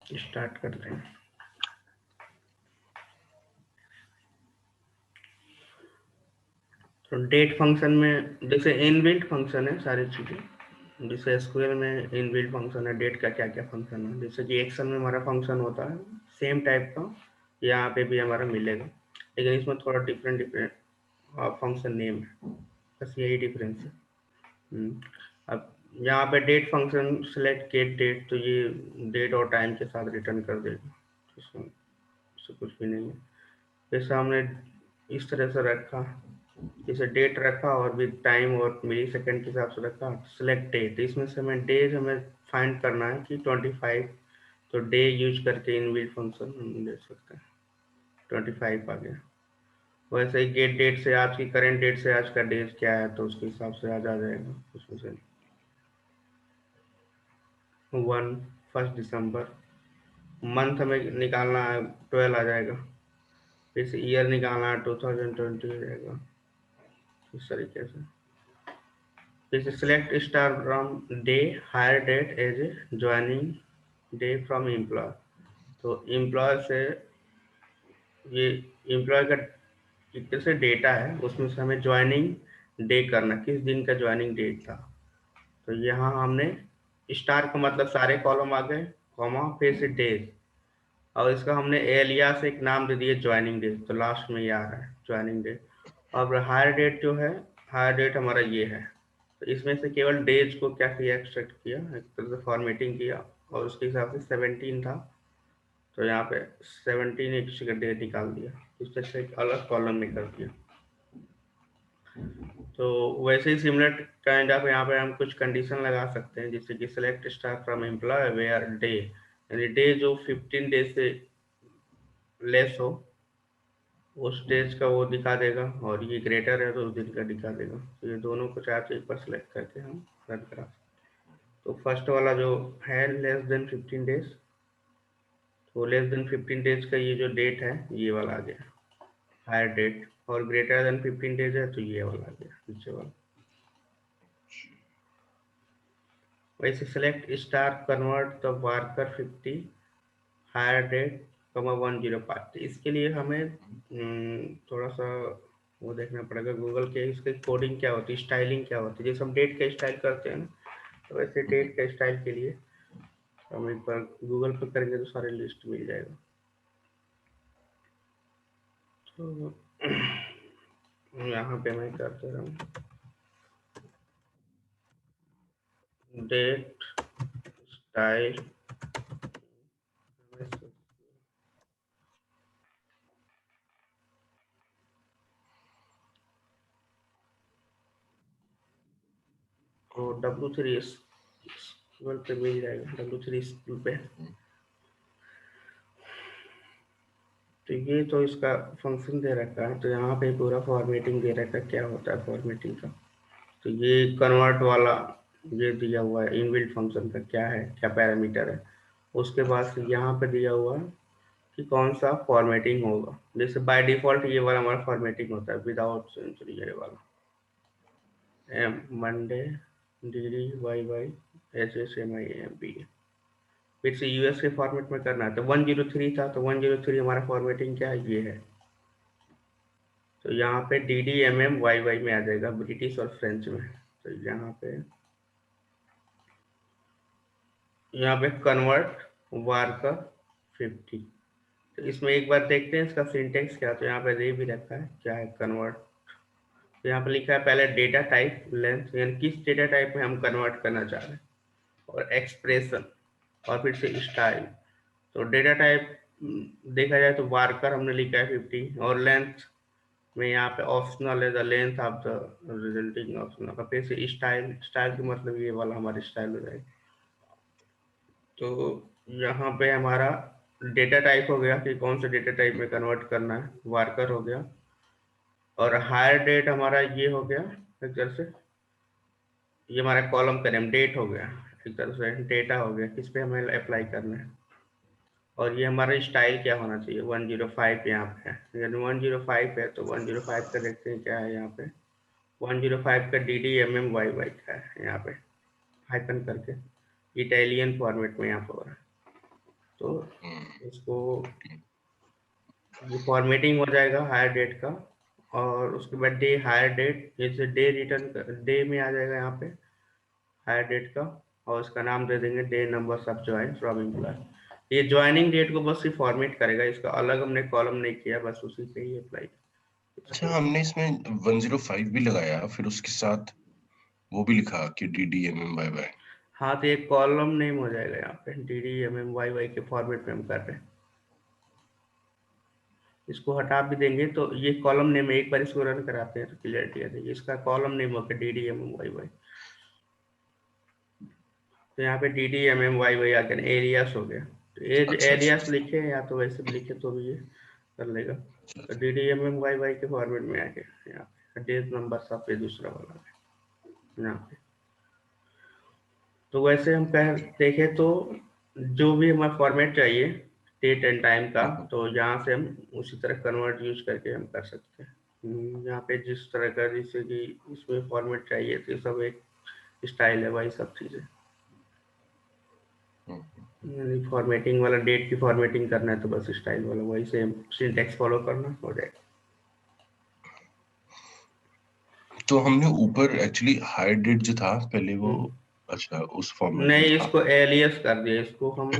Start करते हैं। तो डेट फंक्शन में जैसे इनबिल्ट फंक्शन है सारी चीज़ें, जैसे एसक्यूएल में इनबिल्ट फंक्शन है, डेट का क्या क्या फंक्शन है, जैसे कि एक्सेल में हमारा फंक्शन होता है सेम टाइप का, यहाँ पे भी हमारा मिलेगा, लेकिन इसमें थोड़ा डिफरेंट डिफरेंट फंक्शन नेम है, बस यही डिफरेंस है। अब यहाँ पे date function select get date, तो ये डेट और टाइम के साथ रिटर्न कर देगा, इसमें कुछ भी नहीं है। जैसे हमने इस तरह से रखा, जैसे डेट रखा और विद टाइम और मिली सेकेंड के हिसाब से रखा, सिलेक्ट डेट, इसमें से हमें डेज हमें फाइंड करना है कि 25, तो डे यूज करके इनबिल्ट फंक्शन हम दे सकते हैं, 25 आ गया। वैसे ही गेट डेट से आज की करेंट डेट से आज का डेज क्या है, तो उसके हिसाब से आज आ जाएगा उसमें से 1 1 दिसंबर। मंथ हमें निकालना है 12 आ जाएगा, फिर से ईयर निकालना है 2020 आ जाएगा इस तरीके से। फिर से select star from day, hire date as a joining day from employee, तो एम्प्लॉय से ये एम्प्लॉय का जैसे डेटा है उसमें से हमें ज्वाइनिंग डे करना, किस दिन का ज्वाइनिंग डेट था, तो यहाँ हमने स्टार का मतलब सारे कॉलम आ गए, कॉमा फिर से डेज, और इसका हमने एलियास एक नाम दे दिया ज्वाइनिंग डे, तो लास्ट में ये आ रहा है ज्वाइनिंग डे। और हायर डेट जो है, हायर डेट हमारा ये है, तो इसमें से केवल डेज को क्या किया, एक्सट्रैक्ट किया, एक तरह से फॉर्मेटिंग किया, और उसके हिसाब से 17 था, तो यहाँ पे 17 एक डे निकाल दिया, इस तरह से एक अलग कॉलम में कर दिया। तो वैसे ही सिमिलर काइंड ऑफ यहाँ पे हम कुछ कंडीशन लगा सकते हैं, जैसे कि select star from employee where day, यानी डे जो 15 डेज से लेस हो उस डेज का वो दिखा देगा, और ये ग्रेटर है तो उस दिन का दिखा देगा, तो ये दोनों को चार से एक बार सेलेक्ट करके हम रन करा सकते। तो फर्स्ट वाला जो है लेस देन 15 डेज, तो लेस देन 15 डेज का ये जो डेट है ये वाला आ गया हायर डेट, और ग्रेटर देन 15 डेज है तो ये वाला आ गया नीचे वाला। वैसे select star convert the varchar 50 hire date 105, तो इसके लिए हमें थोड़ा सा वो देखना पड़ेगा गूगल के, इसके कोडिंग क्या होती है, स्टाइलिंग क्या होती है, जैसे हम डेट का स्टाइल करते हैं ना, तो वैसे डेट का स्टाइल के लिए हम एक बार गूगल पे करेंगे तो सारे लिस्ट मिल जाएगा। तो यहाँ पे मैं करते रहा हूँ डेट स्टाइल, और W3 स्कूल पे मिल जाएगा, W3 स्कूल पे। तो ये तो इसका फंक्शन दे रखा है, तो यहाँ पे पूरा फॉर्मेटिंग दे रखा है, क्या होता है फॉर्मेटिंग का, तो ये कन्वर्ट वाला ये दिया हुआ है इनबिल्ट फंक्शन का क्या है, क्या पैरामीटर है, उसके बाद से यहाँ पे दिया हुआ है कि कौन सा फॉर्मेटिंग होगा, जैसे बाय डिफॉल्ट ये वाला हमारा फॉर्मेटिंग होता है विदाउट सेंचुरी, ये वाला एम मंडे DDYY SSMIMB, फिर से यूएस के फॉर्मेट में करना है, तो 103 था, तो 103 हमारा फॉर्मेटिंग क्या है, ये है, तो यहाँ पे DDMMYY में आ जाएगा ब्रिटिश और फ्रेंच में, तो यहाँ पे कन्वर्ट वार्कर 50, तो इसमें एक बार देखते हैं इसका सिंटेक्स क्या, तो यहाँ पे दे भी रखा है क्या है कन्वर्ट, तो यहाँ पे लिखा है पहले डेटा टाइप लेंथ, यानी किस डेटा टाइप में हम कन्वर्ट करना चाह रहे हैं, और एक्सप्रेशन, और फिर से स्टाइल, तो डेटा टाइप देखा जाए तो वार्कर हमने लिखा है 50, और लेंथ में यहाँ पे ऑप्शनल है the length of the resulting optional, फिर से स्टाइल, स्टाइल का मतलब ये वाला हमारा स्टाइल हो जाएगा। तो यहाँ पे हमारा डेटा टाइप हो गया कि कौन से डेटा टाइप में कन्वर्ट करना है, वार्कर हो गया, और हायर डेट हमारा ये हो गया एक तरह से, ये हमारा कॉलम का नेम डेट हो गया, एक तरह से डेटा हो गया किस पे हमें अप्लाई करना है, और ये हमारा स्टाइल क्या होना चाहिए 105 यहाँ पे है, यानी 105 है तो 105 का देखते हैं क्या है यहाँ पे, 105 का DDMMYY का है यहाँ पे हाइपन करके, इटालियन फॉर्मेट में यहाँ पे हो रहा है। तो इसको ये फॉर्मेटिंग हो जाएगा हायर डेट का, और उसके बाद डे हायर डेट, जैसे डे रिटर्न डे में आ जाएगा यहाँ पे हायर डेट का, और उसका नाम दे देंगे day number of join from employ. ये ज्वाइनिंग डेट को बस ही फॉर्मेट करेगा, इसका अलग हमने कॉलम नहीं किया, बस उसी पे ही अप्लाई। अच्छा, हमने इसमें 105 भी लगाया, फिर उसके साथ वो भी लिखा कि DDMMYY। हाँ, तो ये कॉलम नेम हो जाएगा यहाँ पे, DDMMYY के फॉर्मेट में हम कर रहे हैं। इसको हटा भी देंगे तो ये कॉलम नेम है, एक बार इसको रन कराते हैं तो क्लियरिटी आ जाएगी। इसका कॉलम नेम होगा DDMMYY। तो यहाँ पे DDMMYY आ गया, एरियास हो गया। तो एज अच्छा अच्छा एरियास लिखे या तो वैसे भी लिखे तो भी ये कर लेगा। अच्छा। तो DDMMYY के फॉर्मेट में आ गया यहाँ पे, डेज नंबर सब पे दूसरा वाला है यहाँ पे। तो वैसे हम कह देखें तो जो भी हमें फॉर्मेट चाहिए डेट एंड टाइम का, तो यहाँ से हम उसी तरह कन्वर्ट यूज करके हम कर सकते हैं। यहाँ पे जिस तरह का, जैसे कि इसमें फॉर्मेट चाहिए तो ये सब एक स्टाइल है, वही सब चीज़ें। यानी फॉर्मेटिंग वाला, डेट की फॉर्मेटिंग करना है तो बस स्टाइल वाला वही सेम सिंटेक्स फॉलो करना हो जाएगा। तो हमने ऊपर एक्चुअली हायर डेट जो था पहले वो, हम्म। अच्छा उस फॉर्मेट में नहीं, था। इसको एलियस कर दिया, इसको हम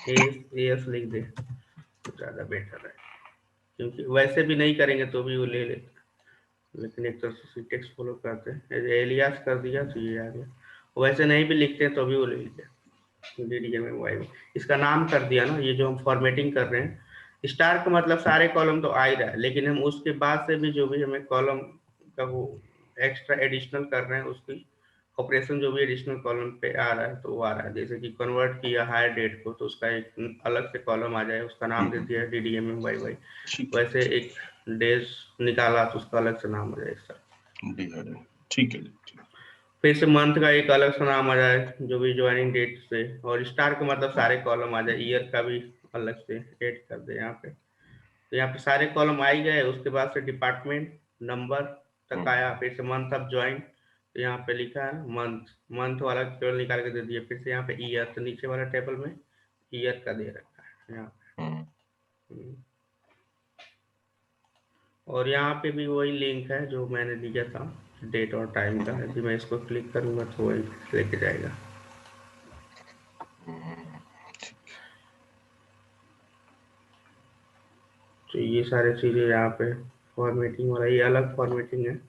एस लिख दे तो ज़्यादा बेटर है, क्योंकि वैसे भी नहीं करेंगे तो भी वो ले लेते हैं, लेकिन एक तरह से सिंटेक्स फॉलो करते हैं। एलियास कर दिया तो ये आ गया, वैसे नहीं भी लिखते हैं तो भी वो ले लिया। DDMMY इसका नाम कर दिया ना, ये जो हम फॉर्मेटिंग कर रहे हैं, स्टार का मतलब सारे कॉलम तो आ ही रहा है, लेकिन हम उसके बाद से भी जो भी हमें कॉलम का वो एक्स्ट्रा एडिशनल कर रहे हैं, उसकी ऑपरेशन जो भी एडिशनल कॉलम पे आ रहा है तो वो आ रहा है। जैसे कि कन्वर्ट किया हायर डेट को तो उसका एक अलग से कॉलम आ जाए, उसका नाम दे दिया DDMMYY। ठीक है वैसे ठीक एक डेज निकाला तो उसका अलग से नाम हो जाए। है, बिहार है, ठीक है ठीक। फिर से मंथ का एक अलग सा नाम आ जाए जो भी ज्वाइनिंग डेट से, और स्टार का मतलब सारे कॉलम आ जाए, ईयर का भी अलग से ऐड कर दे यहाँ पे। तो यहाँ पे सारे कॉलम आ ही गए, उसके बाद से डिपार्टमेंट नंबर तक आया, फिर से मंथ ऑफ ज्वाइन, तो यहाँ पे लिखा है मंथ, मंथ वाला केवल निकाल के दे दिया। फिर से यहाँ पे ईयर, तो नीचे वाला टेबल में ईयर का दे रखा है यहाँ पे। और यहाँ पे भी वही लिंक है जो मैंने दिया था डेट और टाइम का, यदि मैं इसको क्लिक करूँगा तो वही लेके जाएगा। तो ये सारी चीज़ें यहाँ पे फॉर्मेटिंग वाला, ये अलग फॉर्मेटिंग है।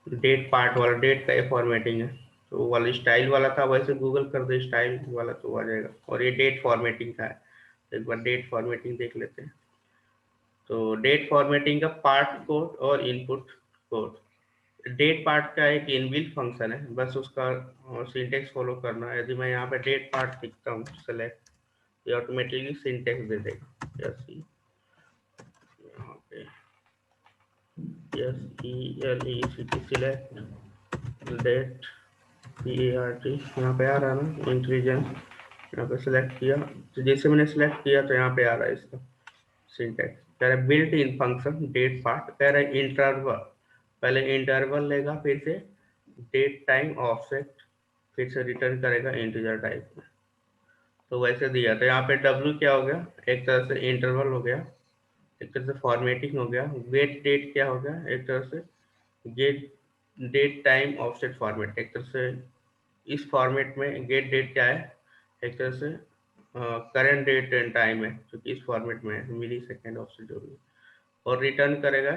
डेट पार्ट वाला, डेट का ये फॉर्मेटिंग है। तो वो वाला स्टाइल वाला था, वैसे गूगल कर दे स्टाइल वाला तो आ जाएगा। और ये डेट फॉर्मेटिंग का है, तो एक बार डेट फॉर्मेटिंग देख लेते हैं। तो डेट फॉर्मेटिंग का पार्ट कोड और इनपुट कोड, डेट पार्ट का एक इनबिल्ट फंक्शन है, बस उसका सिंटेक्स फॉलो करना है। यदि मैं यहाँ पे डेट पार्ट लिखता हूँ सेलेक्ट, ये ऑटोमेटिकली सिंटेक्स दे देगा। यस, यहाँ पे SELECT सिलेक्ट डेट PART, यहाँ पे आ रहा है ना इंटेलिजेंस, यहाँ पे सिलेक्ट किया, तो जैसे मैंने सिलेक्ट किया तो यहाँ पे आ रहा है इसका सिंटेक्स। कह रहा है built in function date part, कह रहा है इंटरवल, पहले इंटरवल लेगा, फिर से डेट टाइम ऑफसेट, फिर से रिटर्न करेगा इंटीजर टाइप में। तो वैसे दिया, तो यहाँ पे W क्या हो गया, एक तरह से इंटरवल हो गया, एक तरह से फॉर्मेटिंग हो गया। गेट डेट क्या हो गया, एक तरह से get date time offset format, एक तरह से इस फॉर्मेट में गेट डेट क्या है, एक तरह से करंट डेट एंड टाइम है, क्योंकि इस फॉर्मेट में है मिली सेकेंड ऑफसेट जो भी। और रिटर्न करेगा,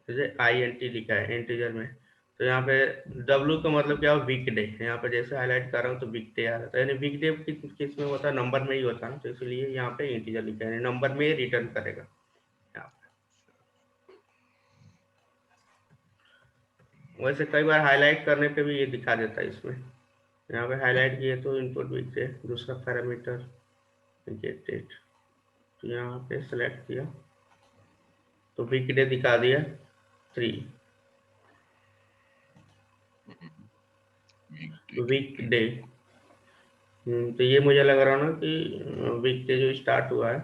जैसे INT लिखा है इंटीजर में, तो यहाँ पे W का मतलब क्या हो, वीक डे, यहाँ पे जैसे हाईलाइट कर रहा हूँ तो वीक डे आ रहा है, यानी वीक डे किस में होता है, नंबर में ही होता है, तो इसलिए यहाँ पे इंटीजर लिखा है, नंबर में रिटर्न करेगा यहाँ पे। वैसे कई बार हाईलाइट करने पे भी ये दिखा देता है इसमें, यहाँ पे हाईलाइट किए तो इनपुट वीक डे, दूसरा पैरामीटर गेट डेट, तो यहाँ पे सेलेक्ट किया तो वीक डे दिखा दिया 3 वीक डे। तो ये मुझे लग रहा ना कि वीक डे जो स्टार्ट हुआ है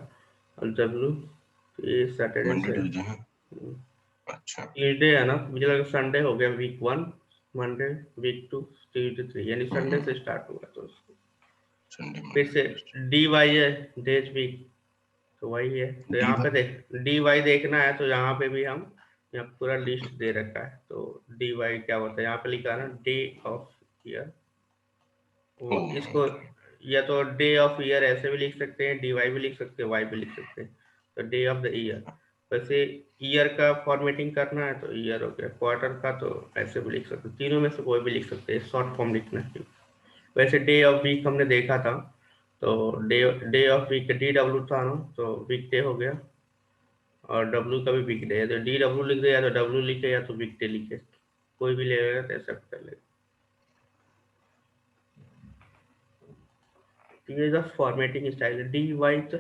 और W, तो ये सैटरडे मंडे से ट्यूजडे है। अच्छा ट्यूजडे है ना, मुझे लगा संडे हो गया वीक 1, मंडे वीक 2 ट्यूजडे 3 यानी संडे से स्टार्ट हुआ तो संडे फिर से डी वाई है डेज वीक, तो वही है। तो यहाँ पे DY देख डी वाई देखना है तो यहाँ पे भी हम यहाँ पूरा लिस्ट दे रखा है। तो डी वाई क्या होता है, यहाँ पे लिखा है ना डे ऑफ ईयर, वो इसको या तो डे ऑफ ईयर ऐसे भी लिख सकते हैं, डी वाई भी लिख सकते हैं, वाई भी लिख सकते हैं। तो डे ऑफ द ईयर, वैसे ईयर का फॉर्मेटिंग करना है तो ईयर हो गया, क्वार्टर का तो ऐसे भी लिख सकते हैं, तीनों में से कोई भी लिख सकते हैं, शॉर्ट फॉर्म लिखना है। वैसे डे ऑफ वीक हमने देखा था, तो day day of week D W था ना, तो वीक डे हो गया, और डब्ल्यू का भी वीक डे है, तो डी डब्ल्यू लिख दे, या तो डब्ल्यू लिखे या तो वीक डे लिखे, कोई भी लेगा तो एक्सेप्ट कर लेगा। ये जो फॉर्मेटिंग स्टाइल है डी वाई, तो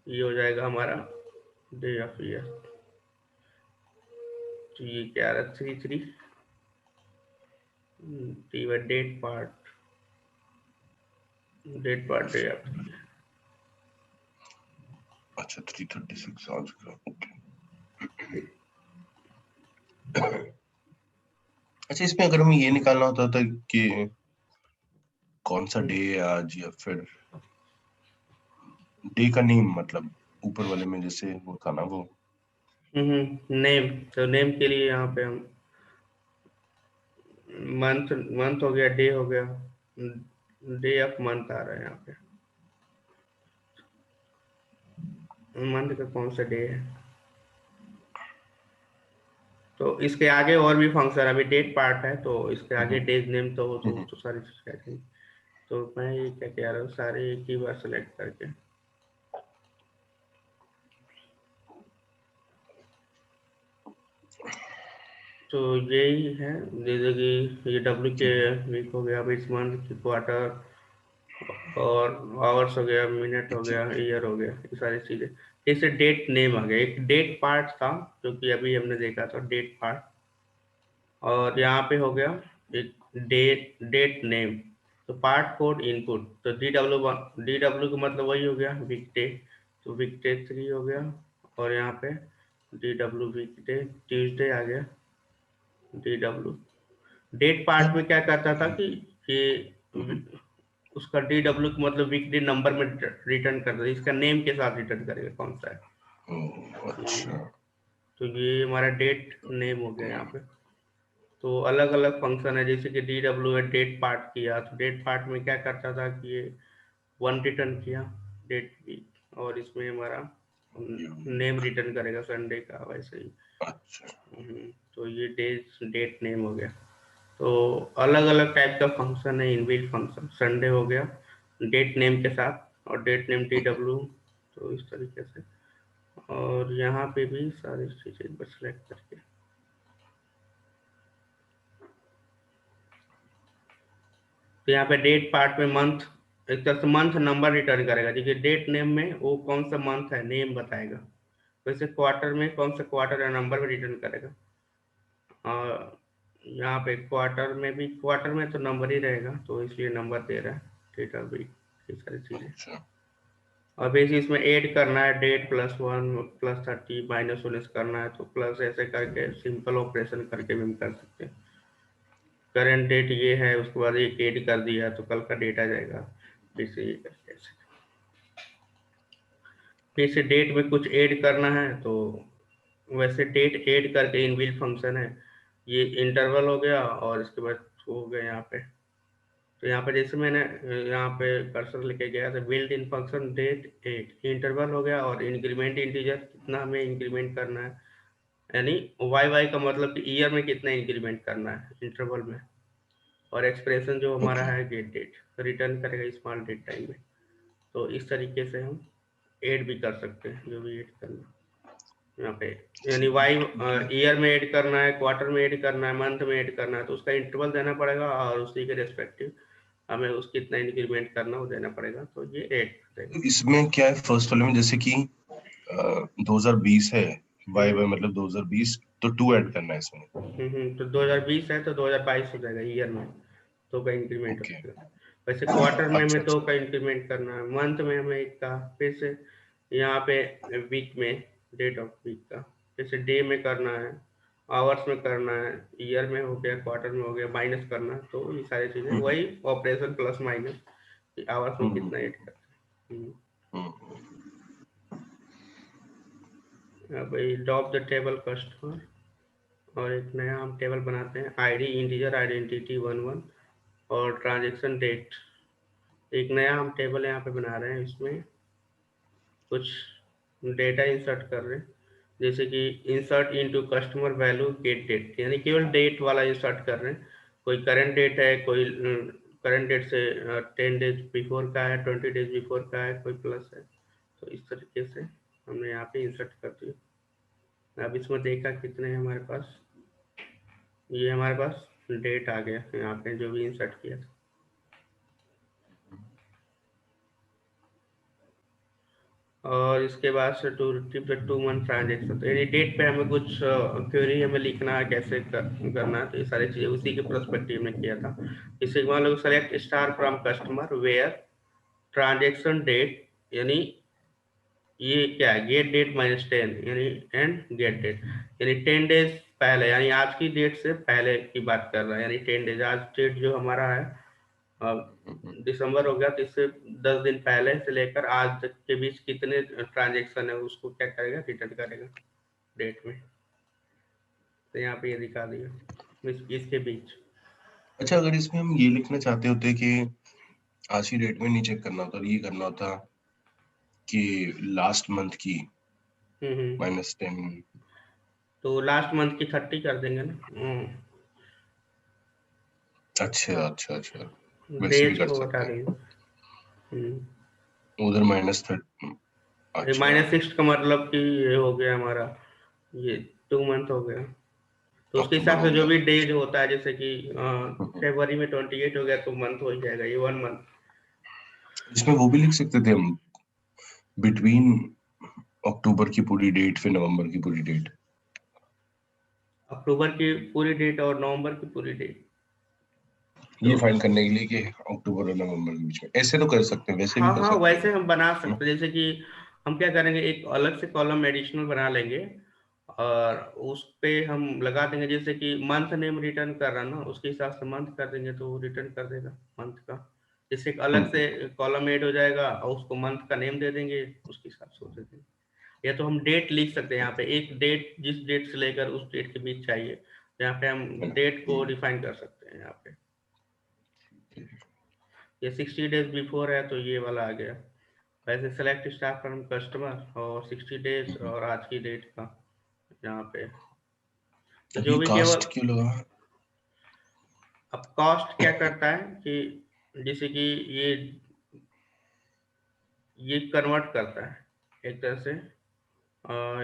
ये हो जाएगा हमारा डे ऑफ ईयर। तो ये क्या रहा 3 D Y date part day of year. अच्छा 336 आज का, ओके। अच्छा इसमें अगर हमें ये निकालना होता था कि कौन सा डे है आज, या फिर डे का नेम, मतलब ऊपर वाले में जैसे वो था ना वो नेम, तो नेम के लिए यहाँ पे हम मंथ मंथ हो गया, डे हो गया, डे ऑफ मंथ आ रहा है यहाँ पे, मंथ का कौन सा डे है। तो इसके आगे और भी फंक्शन, अभी डेट पार्ट है तो इसके आगे डेज नेम तो हो, तो सारी चीज कह रही। तो मैं ये क्या कह रहा हूँ, सारे एक ही बार सेलेक्ट करके, तो यही है। जैसे कि ये डब्ल्यू के वीक हो गया, इस मंथ की क्वार्टर, और आवर्स हो गया, मिनट हो गया, ईयर हो गया, ये सारी चीजें। जैसे डेट नेम आ गया, एक डेट पार्ट था जो कि अभी हमने देखा था, डेट पार्ट, और यहाँ पे हो गया एक डेट नेम। तो पार्ट कोड इनपुट, तो डी डब्ल्यू का मतलब वही हो गया वीक डे, तो वीक डे 3 हो गया, और यहाँ पे D W weekday Tuesday आ गया, डी डब्ल्यू। डेट पार्ट में क्या करता था कि उसका डी डब्ल्यू का मतलब वीक डे नंबर में रिटर्न करता था, इसका नेम के साथ रिटर्न करेगा कौन सा है। अच्छा तो ये हमारा डेट नेम हो गया यहाँ पे। तो अलग अलग फंक्शन है, जैसे कि डी डब्ल्यू है डेट पार्ट किया, तो डेट पार्ट में क्या करता था कि ये 1 रिटर्न किया डेट वीक, और इसमें हमारा नेम रिटर्न करेगा संडे का, वैसे ही। अच्छा तो ये डेट नेम हो गया। तो अलग अलग टाइप का फंक्शन है, इनबिल्ट फंक्शन। संडे हो गया डेट नेम के साथ, और डेट नेम डी डब्ल्यू, तो इस तरीके से। और यहाँ पे भी सारी चीजें बस सेलेक्ट करके, तो यहाँ पे डेट पार्ट में मंथ, एक तरह से मंथ नंबर रिटर्न करेगा, देखिए डेट नेम में वो कौन सा मंथ है नेम बताएगा, वैसे क्वार्टर में कौन सा क्वार्टर है नंबर में रिटर्न करेगा। और यहाँ पे क्वार्टर में तो नंबर ही रहेगा, तो इसलिए नंबर दे रहा है, डेट ऑफ वीक, ये सारी चीजें। अच्छा और बेसिस इसमें ऐड करना है, डेट +1 +30 -19 करना है, तो प्लस ऐसे करके सिंपल ऑपरेशन करके भी हम कर सकते हैं। करंट डेट ये है, उसके बाद एक ऐड कर दिया तो कल का डेट आ जाएगा, फिर से ये करके ऐसे। फिर से डेट में कुछ ऐड करना है, तो वैसे डेट ऐड करके इनबिल्ट फंक्शन है, ये इंटरवल हो गया, और इसके बाद हो गया यहाँ पे। तो यहाँ पे जैसे मैंने यहाँ पे कर्सर लेके गया, तो built in function date add interval हो गया, और इंक्रीमेंट इंटीजर कितना हमें इंक्रीमेंट करना है, यानी वाई वाई का मतलब कि ईयर में कितना इंक्रीमेंट करना है इंटरवल में। और एक्सप्रेशन जो हमारा ओके है गेट डेट रिटर्न करेगा स्मॉल डेट टाइम में। तो इस तरीके से हम ऐड भी कर सकते हैं, जो भी ऐड करना यहाँ पे, यानी वाई ईयर में ऐड करना है, क्वार्टर में ऐड करना है, मंथ में ऐड करना है, तो उसका इंटरवल देना पड़ेगा, और उसी के रेस्पेक्टिव हमें उसकी कितना इंक्रीमेंट करना वो देना पड़ेगा, तो ये ऐड कर देगा। इसमें क्या है फर्स्ट वाले में, जैसे कि 2020 है, वाई वाई हम्म मतलब 2020, तो 2 ऐड करना है इसमें। तो 2020 है तो 2022 हो जाएगा ईयर में, 2 का इंक्रीमेंट हो ओके जाएगा। वैसे क्वार्टर में अच्छा हमें 2 अच्छा का इंक्रीमेंट करना है, मंथ में हमें 1 का, फिर से यहाँ पे वीक में डेट ऑफ वीक का, फिर से डे में करना है, आवर्स में करना है, ईयर में हो गया, क्वार्टर में हो गया, माइनस करना, तो ये सारी चीजें वही ऑपरेशन प्लस माइनस आवर्स में कितना ऐड करते हैं। अब ड्रॉप द टेबल कस्टमर और एक नया हम टेबल बनाते हैं, आईडी इंटीजर आइडेंटिटी 11 और ट्रांजैक्शन डेट। एक नया हम टेबल यहाँ पे बना रहे हैं, इसमें कुछ डेटा इंसर्ट कर रहे हैं, जैसे कि insert into customer value get date, यानी केवल डेट वाला इंसर्ट कर रहे हैं। कोई करंट डेट है, कोई करंट डेट से 10 डेज बिफोर का है, 20 डेज बिफोर का है, कोई प्लस है, तो इस तरीके से हमने यहाँ पे इंसर्ट कर दिया। अब इसमें देखा कितने हैं हमारे पास, ये हमारे पास डेट आ गया यहाँ पे जो भी इंसर्ट किया था। और इसके बाद से to receive the 2 month transaction, तो यानी डेट पे हमें कुछ क्वेरी हमें लिखना है, कैसे करना है, तो ये सारी चीजें उसी के पर्सपेक्टिव में किया था। इसके बाद लोग select star from customer where transaction date, यानी ये क्या है, गेट डेट माइनस 10 यानी एंड गेट डेट, यानी 10 डेज पहले, यानी आज की डेट से पहले की बात कर रहा है, यानी 10 डेज, आज डेट जो हमारा है दिसंबर हो गया, तो इससे 10 दिन पहले से लेकर आज तक के बीच कितने ट्रांजेक्शन है उसको क्या करेगा, रिटर्न करेगा डेट में। तो यहाँ पे ये दिखा दिया इसके बीच। अच्छा, अगर इसमें हम ये लिखना चाहते होते कि आज की डेट में नहीं चेक करना होता, ये करना होता कि लास्ट मंथ की -10। तो लास्ट मंथ की 30 कर देंगे ना। अच्छा अच्छा अच्छा, वैसे भी डेज कर को बता सकते हैं। देंगे। उधर -30। अच्छा। -6 का मतलब कि ये हो गया हमारा, ये 2 मंथ हो गया, तो उसके अक्टूबर हिसाब हो से जो गया। भी डेज होता है, जैसे कि हम्म। फरवरी में 28 हो गया तो मंथ हो ही जाएगा, ये 1 मंथ। इसमें वो भी लिख सकते थे हम, बिटवीन अक्टूबर की पूरी डेट फिर नवंबर की पूरी डेट। अक्टूबर की पूरी डेट और नवंबर की पूरी डेट, ये तो फाइंड करने के लिए कि अक्टूबर और नवंबर के बीच में, ऐसे तो कर सकते हैं, वैसे भी हाँ कर हाँ, सकते वैसे हैं, हम बना है ना? सकते हैं, जैसे कि हम क्या करेंगे, एक अलग से कॉलम एडिशनल बना लेंगे और उस पे हम लगा देंगे, जैसे कि मंथ नेम रिटर्न कर रहा ना, उसके हिसाब से मंथ कर देंगे तो वो रिटर्न कर देगा मंथ का। जैसे एक अलग से हम्म। कॉलम ऐड हो जाएगा और उसको मंथ का नेम दे देंगे, उसके हिसाब से दे देंगे। या तो हम डेट लिख सकते हैं यहाँ पे, एक डेट जिस डेट से लेकर उस डेट के बीच चाहिए, तो यहाँ पे हम है ना? डेट को डिफाइन कर सकते हैं यहाँ पे। ये 60 डेज बिफोर है तो ये वाला आ गया। वैसे सेलेक्ट स्टाफ फ्रॉम कस्टमर और 60 डेज और आज की डेट का यहाँ पे, तो अब जो ये भी केवल, कास्ट क्यों लगा? अब कॉस्ट क्या करता है कि जैसे कि ये कन्वर्ट करता है एक तरह से,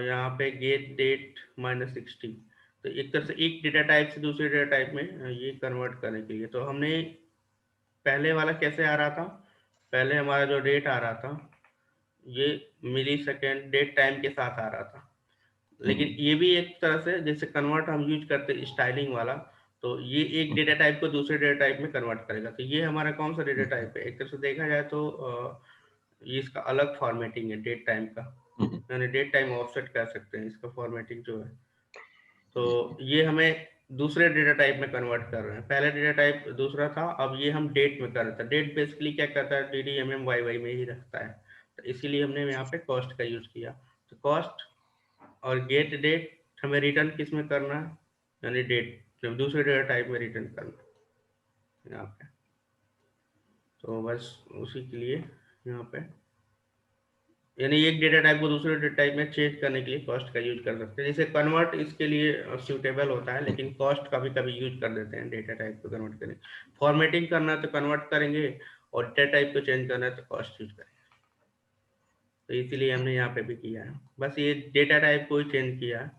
यहाँ पे गेट डेट -60, तो एक तरह से एक डेटा टाइप से दूसरे डेटा टाइप में ये कन्वर्ट करने के लिए, तो हमने पहले वाला कैसे आ रहा था, पहले हमारा जो डेट आ रहा था ये मिली सेकेंड डेट टाइम के साथ आ रहा था, लेकिन हम्म। ये भी एक तरह से जैसे कन्वर्ट हम यूज करते हैं स्टाइलिंग वाला, तो ये एक डेटा टाइप को दूसरे डेटा टाइप में कन्वर्ट करेगा, तो ये हमारा कौन सा डेटा टाइप है, एक तरह से देखा जाए तो ये इसका अलग फॉर्मेटिंग है डेट टाइम का, हम्म। यानी डेट टाइम ऑफसेट कह सकते हैं इसका फॉर्मेटिंग जो है। तो ये हमें दूसरे डेटा टाइप में कन्वर्ट कर रहे हैं, पहले डेटा टाइप दूसरा था, अब ये हम डेट में कर रहे थे। डेट बेसिकली क्या करता है, DDMMYY में ही रखता है, तो इसीलिए हमने यहाँ पे कॉस्ट का यूज किया। तो कॉस्ट और गेट डेट हमें रिटर्न किस में करना है, यानी डेट जब दूसरे डेटा टाइप में रिटर्न करना है यहाँ पे, तो बस उसी के लिए यहाँ पे, यानी एक डेटा टाइप को दूसरे डेटा टाइप में चेंज करने के लिए कॉस्ट का यूज कर सकते हैं। जैसे कन्वर्ट इसके लिए सूटेबल होता है, लेकिन कॉस्ट कभी कभी यूज कर देते हैं डेटा टाइप को कन्वर्ट करने, फॉर्मेटिंग करना है तो कन्वर्ट करेंगे और डेटा टाइप को चेंज करना है तो कॉस्ट यूज करेंगे, तो इसीलिए हमने यहाँ पे भी किया है, बस ये डेटा टाइप को ही चेंज किया है,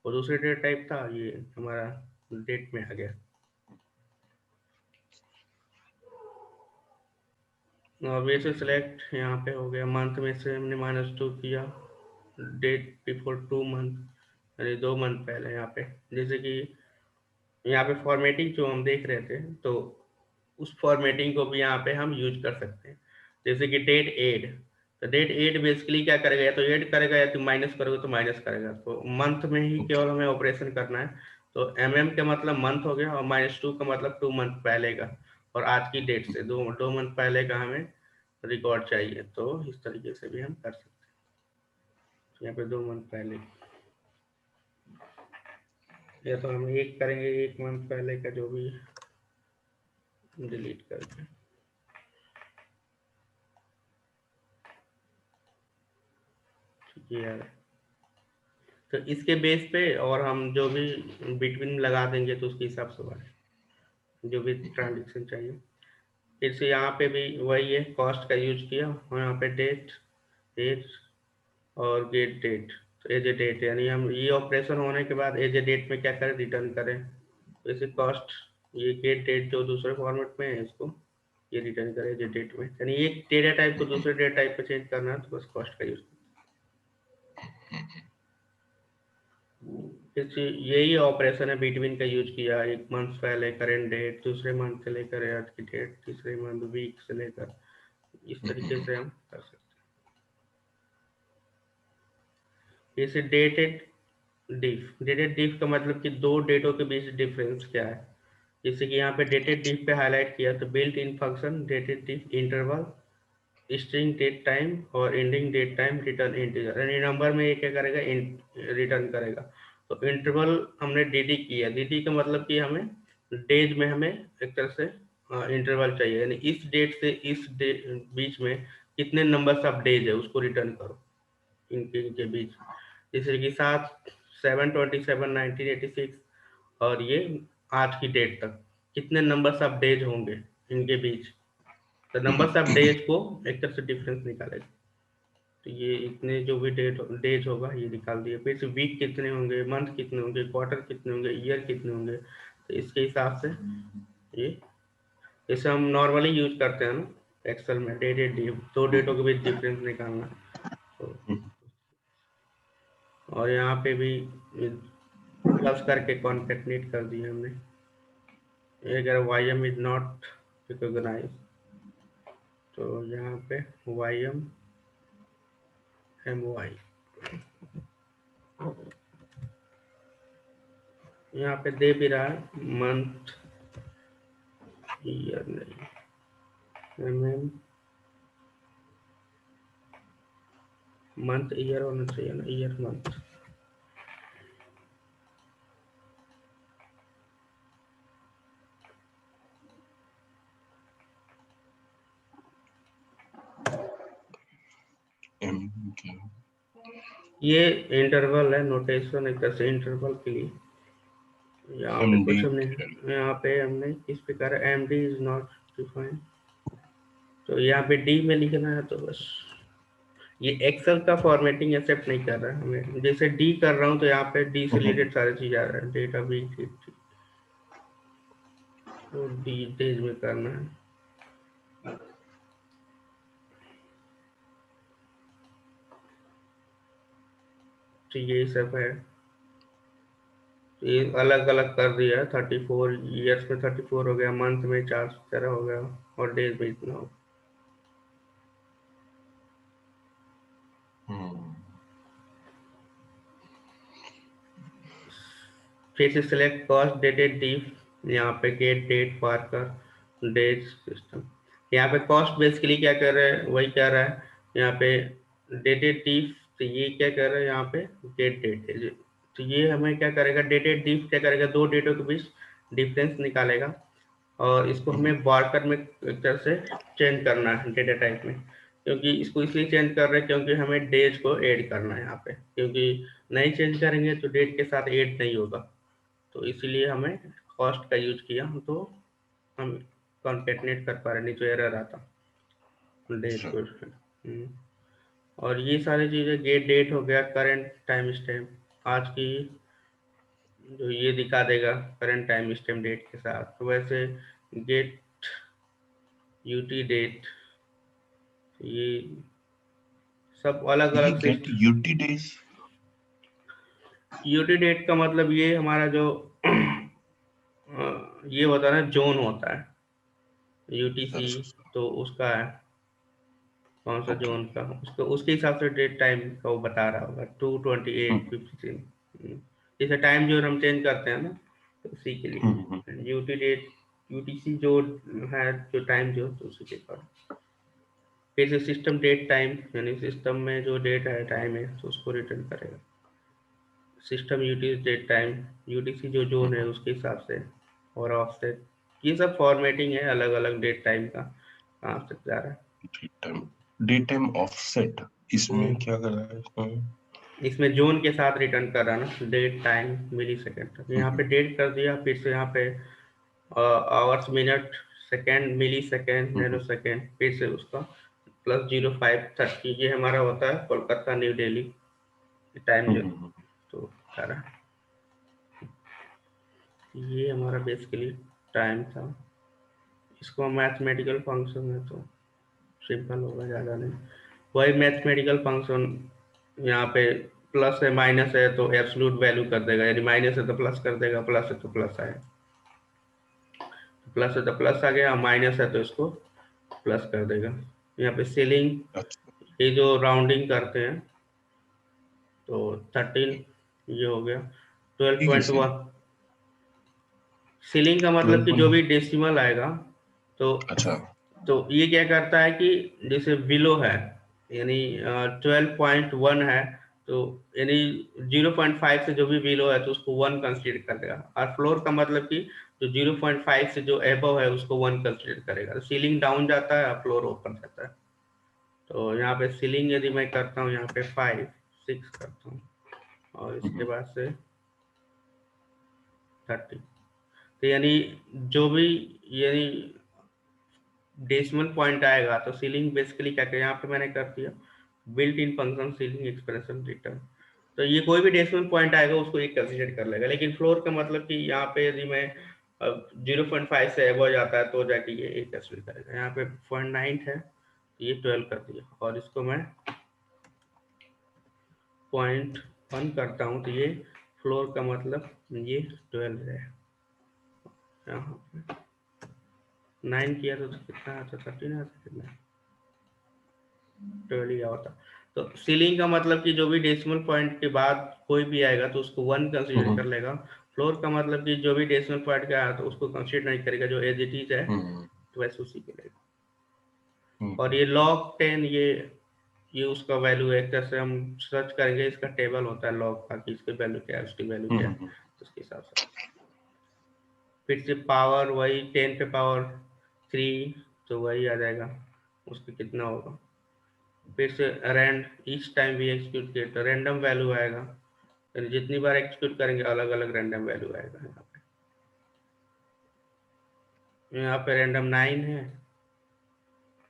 और दूसरे डेटा टाइप था ये हमारा डेट में आ गया। और वैसे सिलेक्ट यहाँ पे हो गया, मंथ में से हमने -2 किया, डेट बिफोर 2 मंथ, यानी 2 मंथ पहले यहाँ पे, जैसे कि यहाँ पे फॉर्मेटिंग जो हम देख रहे थे, तो उस फॉर्मेटिंग को भी यहाँ पे हम यूज कर सकते हैं, जैसे कि डेट एड, तो डेट 8 बेसिकली क्या करेगा, या तो ऐड करेगा या तो माइनस करोगे तो माइनस करेगा। तो मंथ में ही केवल हमें ऑपरेशन करना है। तो का मतलब मंथ हो गया, और -2 का मतलब 2 मंथ पहले का, और आज की डेट से 2 मंथ पहले का हमें रिकॉर्ड चाहिए। तो इस तरीके से भी हम कर सकते हैं। यहाँ पे 2 मंथ पहले, या तो हम एक करेंगे 1 मंथ पहले का जो भी डिलीट करके। ठीक है यार, तो इसके बेस पे और हम जो भी बिटवीन लगा देंगे तो उसके हिसाब से जो भी ट्रांजेक्शन चाहिए। फिर से यहाँ पे भी वही है, कॉस्ट का यूज किया, और यहाँ पे डेट डेट और गेट डेट। तो एज ए डेट, यानी हम ये ऑपरेशन होने के बाद एज ए डेट में क्या करें, रिटर्न करें। जैसे कॉस्ट, ये गेट डेट जो दूसरे फॉर्मेट में है, इसको ये रिटर्न करें एज ए डेट में, यानी एक डेटा टाइप को दूसरे डेटा टाइप पे चेंज करना है, तो बस कॉस्ट का यूज। यही ऑपरेशन है बिटवीन का यूज किया, 1 मंथ पहले करेंट डेट, दूसरे मंथ से लेकर आज की डेट, तीसरे मंथ वीक से लेकर, इस तरीके से हम कर सकते हैं। जैसे डेटेड डिफ का मतलब कि दो डेटों के बीच डिफरेंस क्या है। जैसे कि यहाँ पे डेटेड डिफ पे हाईलाइट किया, तो built in function dated diff interval string date time और ending date time return integer, यानी नंबर में ये क्या करेगा, रिटर्न करेगा। तो इंटरवल हमने dd किया, dd का मतलब कि हमें डेज में हमें एक तरह से इंटरवल चाहिए, यानी इस डेट से इस बीच में कितने नंबर्स ऑफ डेज है उसको रिटर्न करो इनके बीच। जैसे कि 7/27/1986 और ये आज की डेट तक कितने नंबर्स ऑफ डेज होंगे इनके बीच। तो नंबर्स ऑफ डेज को एक तरह से डिफरेंस निकालेगा। तो ये इतने जो भी डेज होगा ये निकाल दिए। फिर से वीक कितने होंगे, मंथ कितने होंगे, क्वार्टर कितने होंगे, ईयर कितने होंगे, तो इसके हिसाब से ये, जैसे हम नॉर्मली यूज करते हैं ना एक्सेल में, डेटेड डेट, दो डेटों के बीच डिफरेंस निकालना। तो और यहाँ पे भी प्लस करके कॉन्केटनेट कर दिए हमने। अगर Y M is not recognise, तो यहाँ पे वाई एम वाई, यहाँ पे दे भी रहा है मंथ ईयर नहीं, मंथ ईयर होना चाहिए ना, ईयर मंथ। ये इंटरवल है, नोटेशन एक तरह से इंटरवल के लिए। यहाँ पे कुछ हमने, यहाँ पे हमने किस प्रकार M D is not defined, तो यहाँ पे डी में लिखना है। तो बस ये एक्सेल का फॉर्मेटिंग एक्सेप्ट नहीं कर रहा है हमें। जैसे डी कर रहा हूँ तो यहाँ पे डी से रिलेटेड सारी चीज आ रहा है, डेटा भी तो डी डेज में करना है। तो यही सब है, ये अलग अलग कर दिया है। 34 ईयर्स में 34 हो गया, मंथ में 4 हो गया, और डेज में इतना हो। फिर से सिलेक्ट कॉस्ट डेटेड डिफ, यहाँ पे get date parker days system. यहाँ पे कॉस्ट बेसिकली क्या कर रहा है, वही कह रहा है यहाँ पे डेटेड डिफ। तो ये क्या कर रहा है यहाँ पे गेट डेट, तो ये हमें क्या करेगा, डेटेड डिफ क्या करेगा, दो डेटों के बीच डिफरेंस निकालेगा, और इसको हमें बारकर में एक तरह से चेंज करना है डेटा टाइप में। क्योंकि इसको इसलिए चेंज कर रहे हैं क्योंकि हमें डेज को ऐड करना है यहाँ पे, क्योंकि नहीं चेंज करेंगे तो डेट के साथ ऐड नहीं होगा। तो इसीलिए हमें कॉस्ट का यूज किया, तो हम कॉन्केटनेट कर पा रहे, नहीं तो एरर आता डेज को। और ये सारी चीज़ें, गेट डेट हो गया, करंट टाइम स्टैम्प, आज की जो ये दिखा देगा करंट टाइम स्टैम्प डेट के साथ। तो वैसे गेट यूटी डेट, ये सब अलग अलग get UT days, UT date का मतलब ये हमारा जो ये होता है ना, जोन होता है यूटीसी, तो उसका है। कौन सा ओके। जोन का, उसको उसके हिसाब से डेट टाइम का वो बता रहा होगा 2:28:53। जैसे टाइम जोन हम चेंज करते हैं ना, तो उसी के लिए यूटी डेट, यूटीसी जो है जो टाइम जोन, तो उसी के अकॉर्डिंग फिर से सिस्टम डेट टाइम, यानी सिस्टम में जो डेट है टाइम है तो उसको रिटर्न करेगा। System UTC date time, UTC जो जोन है उसके हिसाब से, और ऑफसेट, ये सब फॉर्मेटिंग है अलग अलग डेट टाइम का, कहाँ से जा रहा है। डे टाइम ऑफसेट, इसमें हम्म। क्या कर रहा है इसमें? इसमें जोन के साथ रिटर्न कर रहा ना, डेट टाइम मिली सेकेंड, यहाँ पे डेट कर दिया, फिर से यहाँ पे आवर्स मिनट सेकेंड मिली सेकेंड नैनो सेकेंड, फिर से उसका प्लस 05:30, ये हमारा होता है कोलकाता न्यू दिल्ली टाइम जो, तो सारा ये हमारा बेसिकली टाइम था। इसको मैथमेटिकल फंक्शन है तो सिंपल होगा, ज़्यादा नहीं। वही मैथमेटिकल फंक्शन, यहाँ पे प्लस है माइनस है तो एब्सोल्यूट वैल्यू कर देगा, यदि माइनस है तो प्लस कर देगा, प्लस है तो प्लस आएगा, प्लस है तो प्लस आ गया, माइनस है तो इसको प्लस कर देगा। यहाँ पे सीलिंग, अच्छा, ये जो राउंडिंग करते हैं तो 13, ये हो गया ये कैसे? 12.1। सीलिंग का मतलब कि 12 जो भी डेसिमल आएगा, तो अच्छा। तो ये क्या करता है कि जैसे बिलो है, यानी 12.1 है, तो यानी 0.5 से जो भी बिलो है तो उसको 1 कंसीडर कर देगा, और फ्लोर का मतलब कि जो 0.5 से जो एबव है उसको 1 कंसीडर करेगा। तो सीलिंग डाउन जाता है और फ्लोर ऊपर जाता है। तो यहाँ पे सीलिंग यदि मैं करता हूँ, यहाँ पे 5 6 करता हूँ, और इसके बाद से 30, तो यानी जो भी, यानी डेसिमल पॉइंट आएगा तो सीलिंग बेसिकली क्या करें, यहाँ पे मैंने कर दिया built in function ceiling expression return, तो ये कोई भी डेसिमल पॉइंट आएगा उसको एक कंसीडर कर लेगा। लेकिन फ्लोर का मतलब कि यहाँ पे यदि मैं 0.5 से एबव जाता है तो जाके ये एक कंसीडर करेगा। यहाँ पे 0.9 है तो ये 12 कर दिया, और इसको मैं 0.1 करता हूँ तो ये फ्लोर का मतलब ये 12 है। यहाँ पे 9 किया तो कितना आता, 13 आता, कितना 12 ही होता। तो सीलिंग का मतलब कि जो भी डेसिमल पॉइंट के बाद कोई भी आएगा तो उसको 1 कंसीडर कर लेगा। फ्लोर का मतलब कि जो भी डेसिमल पॉइंट का आया तो उसको कंसीडर नहीं करेगा, जो एज इट इज है तो वैसे उसी के लेगा। और ये log 10, ये उसका वैल्यू है, जैसे हम सर्च करेंगे इसका टेबल होता है log का कि इसकी वैल्यू क्या है, उसकी वैल्यू क्या है, तो उसके हिसाब से फिर से पावर वही 10 पे पावर 3, तो वही आ जाएगा, उसके कितना होगा। फिर से रैंड, ईच टाइम भी एक्सक्यूट किया तो रैंडम वैल्यू आएगा, यानी जितनी बार एक्सक्यूट करेंगे अलग अलग रैंडम वैल्यू आएगा। यहाँ पे रैंडम 9 है,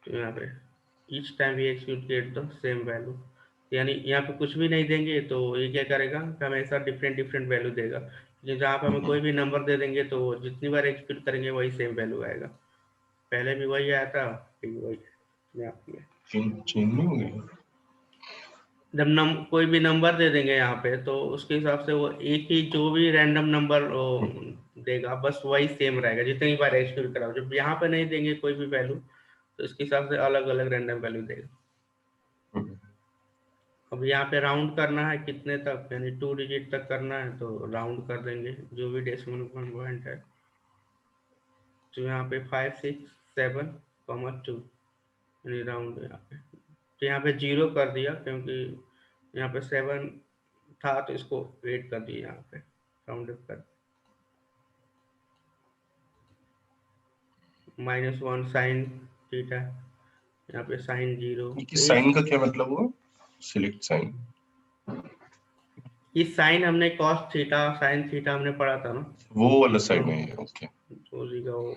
तो यहाँ पे ईच टाइम भी एक्सक्यूट किया तो सेम वैल्यू, यानी यहाँ पे कुछ भी नहीं देंगे तो ये क्या करेगा, हमेशा डिफरेंट डिफरेंट वैल्यू देगा। लेकिन जहाँ पे हमें कोई भी नंबर दे देंगे तो जितनी बार एक्सक्यूट करेंगे वही सेम वैल्यू आएगा, पहले भी वही आया था, फिर वही यहाँ पे। चेंज नहीं हो गया? जब कोई भी नंबर दे देंगे यहाँ पे तो उसके हिसाब से वो एक ही जो भी रैंडम नंबर देगा, बस वही सेम रहेगा जितनी बार एक्सक्यूट कराओ। जब यहाँ पे नहीं देंगे कोई भी वैल्यू तो इसके हिसाब से अलग अलग रैंडम वैल्यू देगा। अब यहाँ पे राउंड करना है कितने तक, यानी 2 डिजिट तक करना है तो राउंड कर देंगे जो भी डेसिमल पॉइंट है। तो यहाँ पे 5 6 7, 2, राउंड यहाँ पे, तो यहाँ पे 0 कर दिया क्योंकि यहाँ पे 7 था तो इसको 8 कर दिया, यहाँ पे राउंड कर -1 साइन थीटा, यहाँ पे साइन 0, ये तो साइन का क्या मतलब हुआ? Select sine? ये साइन हमने कॉस थीटा साइन थीटा हमने पढ़ा था ना, वो वाला साइन है, ओके। तो उसी का वो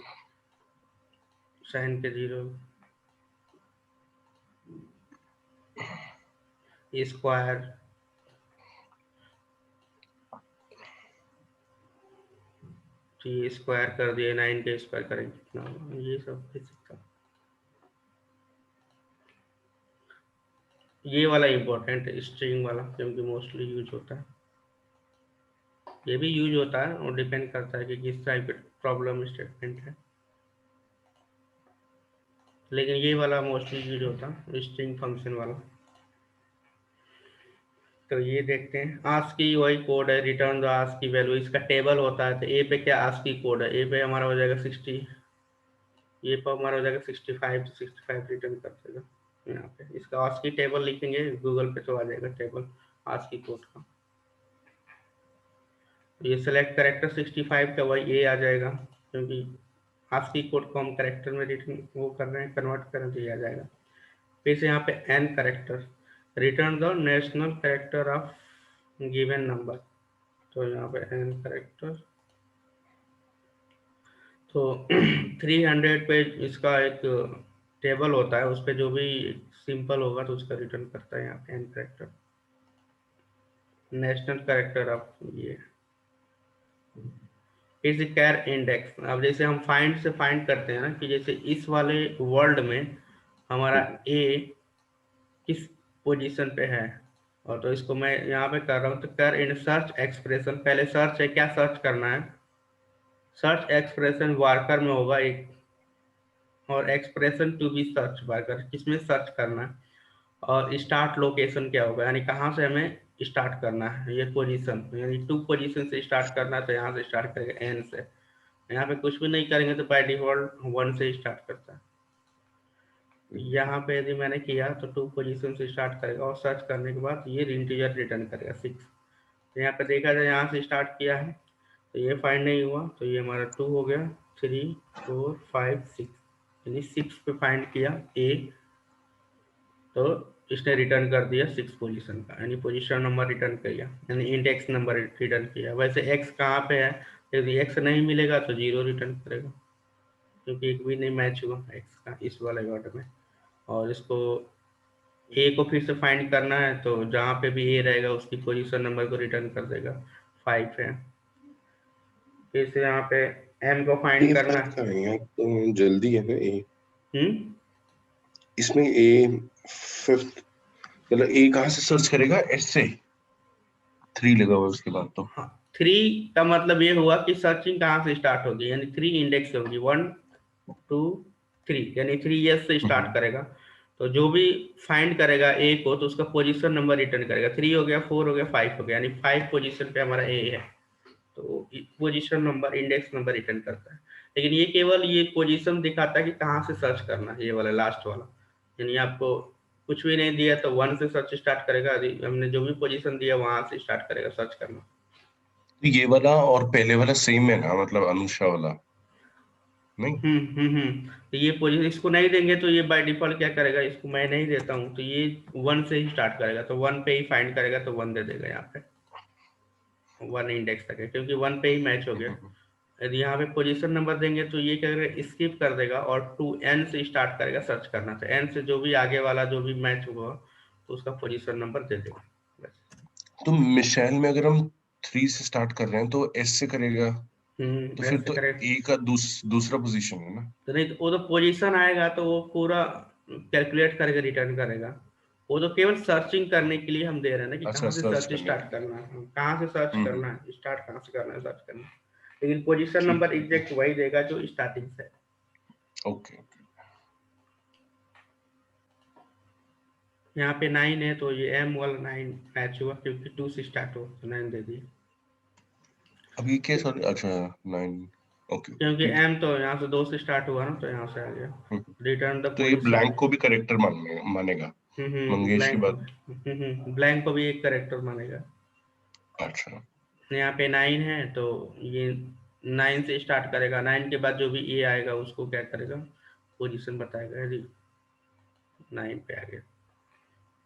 साइन के 0 स्क्वायर, तो ये स्क्वायर कर दिया, 9 के स्क्वायर करेंगे कितना होगा, ये सब बेसिक था। ये वाला इम्पोर्टेंट है स्ट्रिंग वाला, क्योंकि मोस्टली यूज होता है, ये भी यूज होता है और डिपेंड करता है कि किस टाइप का प्रॉब्लम स्टेटमेंट है। लेकिन ये वाला मोस्टली यूज होता स्ट्रिंग फंक्शन वाला। तो ये देखते हैं, आस्की वही कोड है, रिटर्न द आस्की वैल्यू, इसका टेबल होता है। तो ए पे क्या आस्की कोड है, ए पे हमारा हो जाएगा 60, ये पे हमारा हो जाएगा 65, 65 रिटर्न कर देगा यहाँ पे। इसका आस्की टेबल लिखेंगे गूगल पे तो आ जाएगा टेबल आस्की कोड का। ये सेलेक्ट करेक्टर 65 का वही ए आ जाएगा, क्योंकि आस्की कोड को हम करेक्टर में रिटर्न वो कर रहे हैं, कन्वर्ट कर रहे हैं, आ जाएगा। फिर से यहाँ पे N character, return the national character of given number. तो यहाँ पे एन करेक्टर, तो 300 पे इसका एक टेबल होता है, उस पर जो भी सिंपल होगा तो उसका रिटर्न करता है यहाँ पे N character, national character of ये। इज कैर इंडेक्स, अब जैसे हम फाइंड से फाइंड करते हैं ना, कि जैसे इस वाले वर्ल्ड में हमारा ए किस पोजीशन पे है, और तो इसको मैं यहाँ पे कर रहा हूँ। तो कर इन सर्च एक्सप्रेशन, पहले सर्च है, क्या सर्च करना है, सर्च एक्सप्रेशन वार्कर में होगा एक, और expression to be search varchar किसमें सर्च करना है, और स्टार्ट लोकेशन क्या होगा, यानी कहाँ से हमें स्टार्ट करना है, ये पोजीशन, यानी 2 पोजीशन से स्टार्ट करना है, तो यहाँ से स्टार्ट करेगा एन से। यहाँ पे कुछ भी नहीं करेंगे तो बाय डिफॉल्ट 1 से स्टार्ट करता है। यहाँ पे यदि मैंने किया तो 2 पोजीशन से स्टार्ट करेगा, और सर्च करने के बाद ये इंटीजर रिटर्न करेगा 6। तो यहाँ पे देखा जाए, यहाँ से स्टार्ट किया है तो ये फाइंड नहीं हुआ, तो ये हमारा 2 हो गया, 3 4 5 6, यानी 6 पे फाइंड किया ए, तो इसने रिटर्न कर दिया 6 पोजीशन का, यानी पोजीशन नंबर रिटर्न किया, यानी इंडेक्स नंबर रिटर्न किया। वैसे एक्स कहाँ पे है, यदि एक्स नहीं मिलेगा तो 0 रिटर्न करेगा, क्योंकि एक भी नहीं मैच हुआ एक्स का इस वाले वर्ड में। और इसको ए को फिर से फाइंड करना है, तो जहाँ पे भी ए रहेगा उसकी पोजीशन नंबर को रिटर्न कर देगा, 5 है। फिर से यहाँ पे एम को फाइंड ए करना 5 का है यार, तो जल्दी है ना ए। इसमें ए 5, मतलब ए कहाँ से सर्च करेगा, एस से 3 लगा हुआ उसके बाद तो। हाँ, 3 का मतलब ये हुआ कि सर्चिंग कहाँ से स्टार्ट होगी, यानी 3 इंडेक्स होगी, 1 2 3, यानी 3 एस से स्टार्ट करेगा। तो जो भी फाइंड करेगा ए को, तो उसका पोजीशन नंबर रिटर्न करेगा, 3 हो गया, 4 हो गया, 5 हो गया, यानी 5 पोजीशन पे हमारा ए है, तो position number index number return करता है। लेकिन ये केवल ये पोजीशन दिखाता है कि कहाँ से सर्च करना है, ये वाला लास्ट वाला, यानी आपको कुछ भी नहीं दिया तो 1 से सर्च स्टार्ट करेगा, हमने जो भी पोजीशन दिया वहां से स्टार्ट करेगा सर्च करना। तो ये वाला और पहले वाला सेम है ना, मतलब अनुषा वाला नहीं। तो ये पोजीशन इसको नहीं देंगे तो ये बाय डिफॉल्ट क्या करेगा, इसको मैं नहीं देता हूँ तो ये 1 से ही स्टार्ट करेगा, तो 1 पे ही फाइंड करेगा, तो 1 दे देगा यहाँ पे, 1 इंडेक्स तक है, क्योंकि 1 पे ही मैच हो गया। यदि यहाँ पे पोजीशन नंबर देंगे तो ये क्या करेगा, स्किप कर देगा और 2n से स्टार्ट करेगा सर्च करना, तो n से जो भी आगे वाला जो भी मैच होगा तो उसका पोजीशन नंबर दे देगा बस। तो मिसाइल में अगर हम 3 से स्टार्ट कर रहे हैं तो एस से करेगा, तो फिर ऐसे तो करेगा, ए का दूसरा पोजीशन है ना। तो नहीं तो वो तो पोजीशन आएगा तो वो पूरा कैलकुलेट करके रिटर्न करेगा। वो तो केवल सर्चिंग करने के लिए हम दे रहे हैं ना, कि अच्छा, कहाँ से सर्च सर्च करने के स्टार्ट लिए। करना है, कहाँ से सर्च करना है, स्टार्ट कहाँ से करना है सर्च करना है। लेकिन पोजीशन ठीक नंबर है, एग्जैक्ट वही देगा जो स्टार्टिंग से। Okay okay. यहाँ पे 9 है तो ये एम वाला 9 मैच हुआ, क्योंकि 2 से स्टार्ट हो तो 9 दे दिए। अब ये क्या, सॉरी, अच्छा 9, ओके क्योंकि ठीक है। एम तो यहाँ से 2 से स्टार्ट हुआ ना, तो यहाँ से आ गया। रिटर्न द तो ये पोजीशन, ब्लैंक को भी करेक्टर मानेगा मंगेश के बाद। ब्लैंक को भी एक करेक्टर मानेगा। अच्छा, यहाँ पे 9 है तो ये 9 से स्टार्ट करेगा, 9 के बाद जो भी ए आएगा उसको क्या करेगा, पोजीशन बताएगा, यदि 9 पे आ गया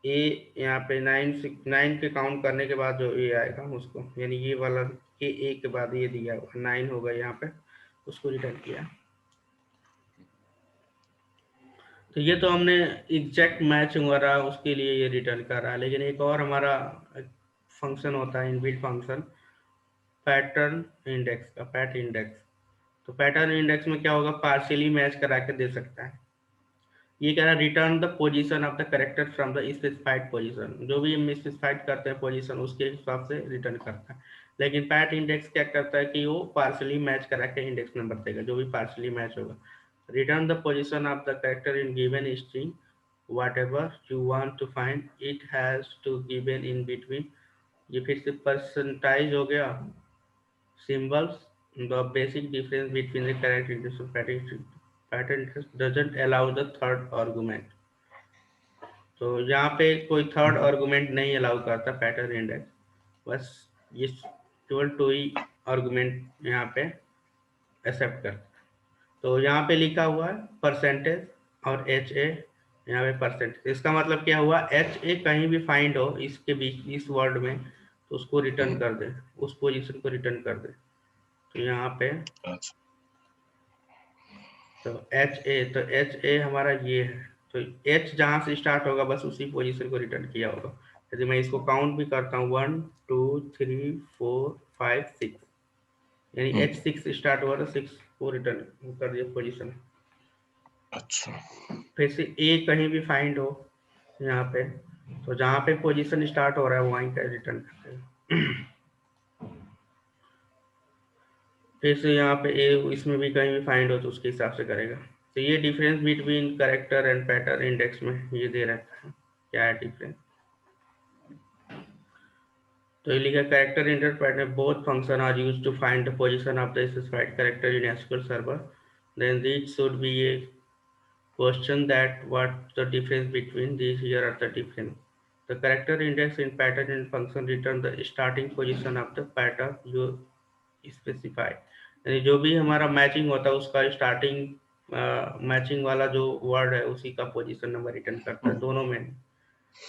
ए, यहाँ पे 9 के काउंट करने के बाद जो ए आएगा उसको, यानी ये वाला के ए के बाद ये दिया हुआ 9 होगा यहाँ पे, उसको रिटर्न किया। तो ये तो हमने एग्जैक्ट मैच हुआ रहा उसके लिए ये रिटर्न कर रहा है। लेकिन एक और हमारा फंक्शन होता है इनबिल्ट फंक्शन, पैटर्न इंडेक्स का, पैट इंडेक्स। तो पैटर्न इंडेक्स में क्या होगा, पार्शियली मैच करा के दे सकता है। ये कह रहा है return the position of the character from the specified position, जो भी हम स्पेसिफाइड करते हैं पोजीशन उसके हिसाब से रिटर्न करता है। लेकिन पैट इंडेक्स क्या करता है कि वो पार्शियली मैच करा के इंडेक्स नंबर देगा, जो भी पार्शियली मैच होगा। Return the position of the character in given string. Whatever you want to find, it has to given in between. ये फिर से परसेंटाइज हो गया. Symbols, the basic difference between the character index and pattern index doesn't allow the third argument. तो यहाँ पे कोई third argument नहीं अलाउ करता पैटर्न इंडेक्स, बस ये केवल टू ही आर्गुमेंट यहाँ पे एक्सेप्ट करता. तो यहाँ पे लिखा हुआ है परसेंटेज और एच ए, यहाँ पे परसेंटेज. इसका मतलब क्या हुआ, एच ए कहीं भी फाइंड हो इसके बीच इस वर्ड में तो उसको रिटर्न कर दे, उस पोजीशन को रिटर्न कर दे. तो यहाँ पे तो एच ए हमारा ये है. तो एच जहाँ से स्टार्ट होगा बस उसी पोजीशन को रिटर्न किया होगा. यदि मैं इसको काउंट भी करता हूँ 1 2 3 4 5 6, यानी एच 6 स्टार्ट हुआ तो 6 को रिटर्न कर दिया पोजीशन. अच्छा, फिर से ए कहीं भी फाइंड हो यहाँ पे, तो जहाँ पे पोजीशन स्टार्ट हो रहा है वहीं का रिटर्न करते हैं. फिर से यहाँ पे ए इसमें भी कहीं भी फाइंड हो तो उसके हिसाब से करेगा. तो ये difference between character and pattern index में ये दे रखा है, क्या है डिफरेंस. तो ये लिखा character index pattern both function are used to find the position of the specified character in SQL Server. Then this should be a question that what the difference between these here are the difference. The character index in pattern and function return the starting position of the pattern you specify. यानी जो भी हमारा matching होता है उसका starting matching वाला जो word है उसी का पोजीशन नंबर रिटर्न करता है दोनों में.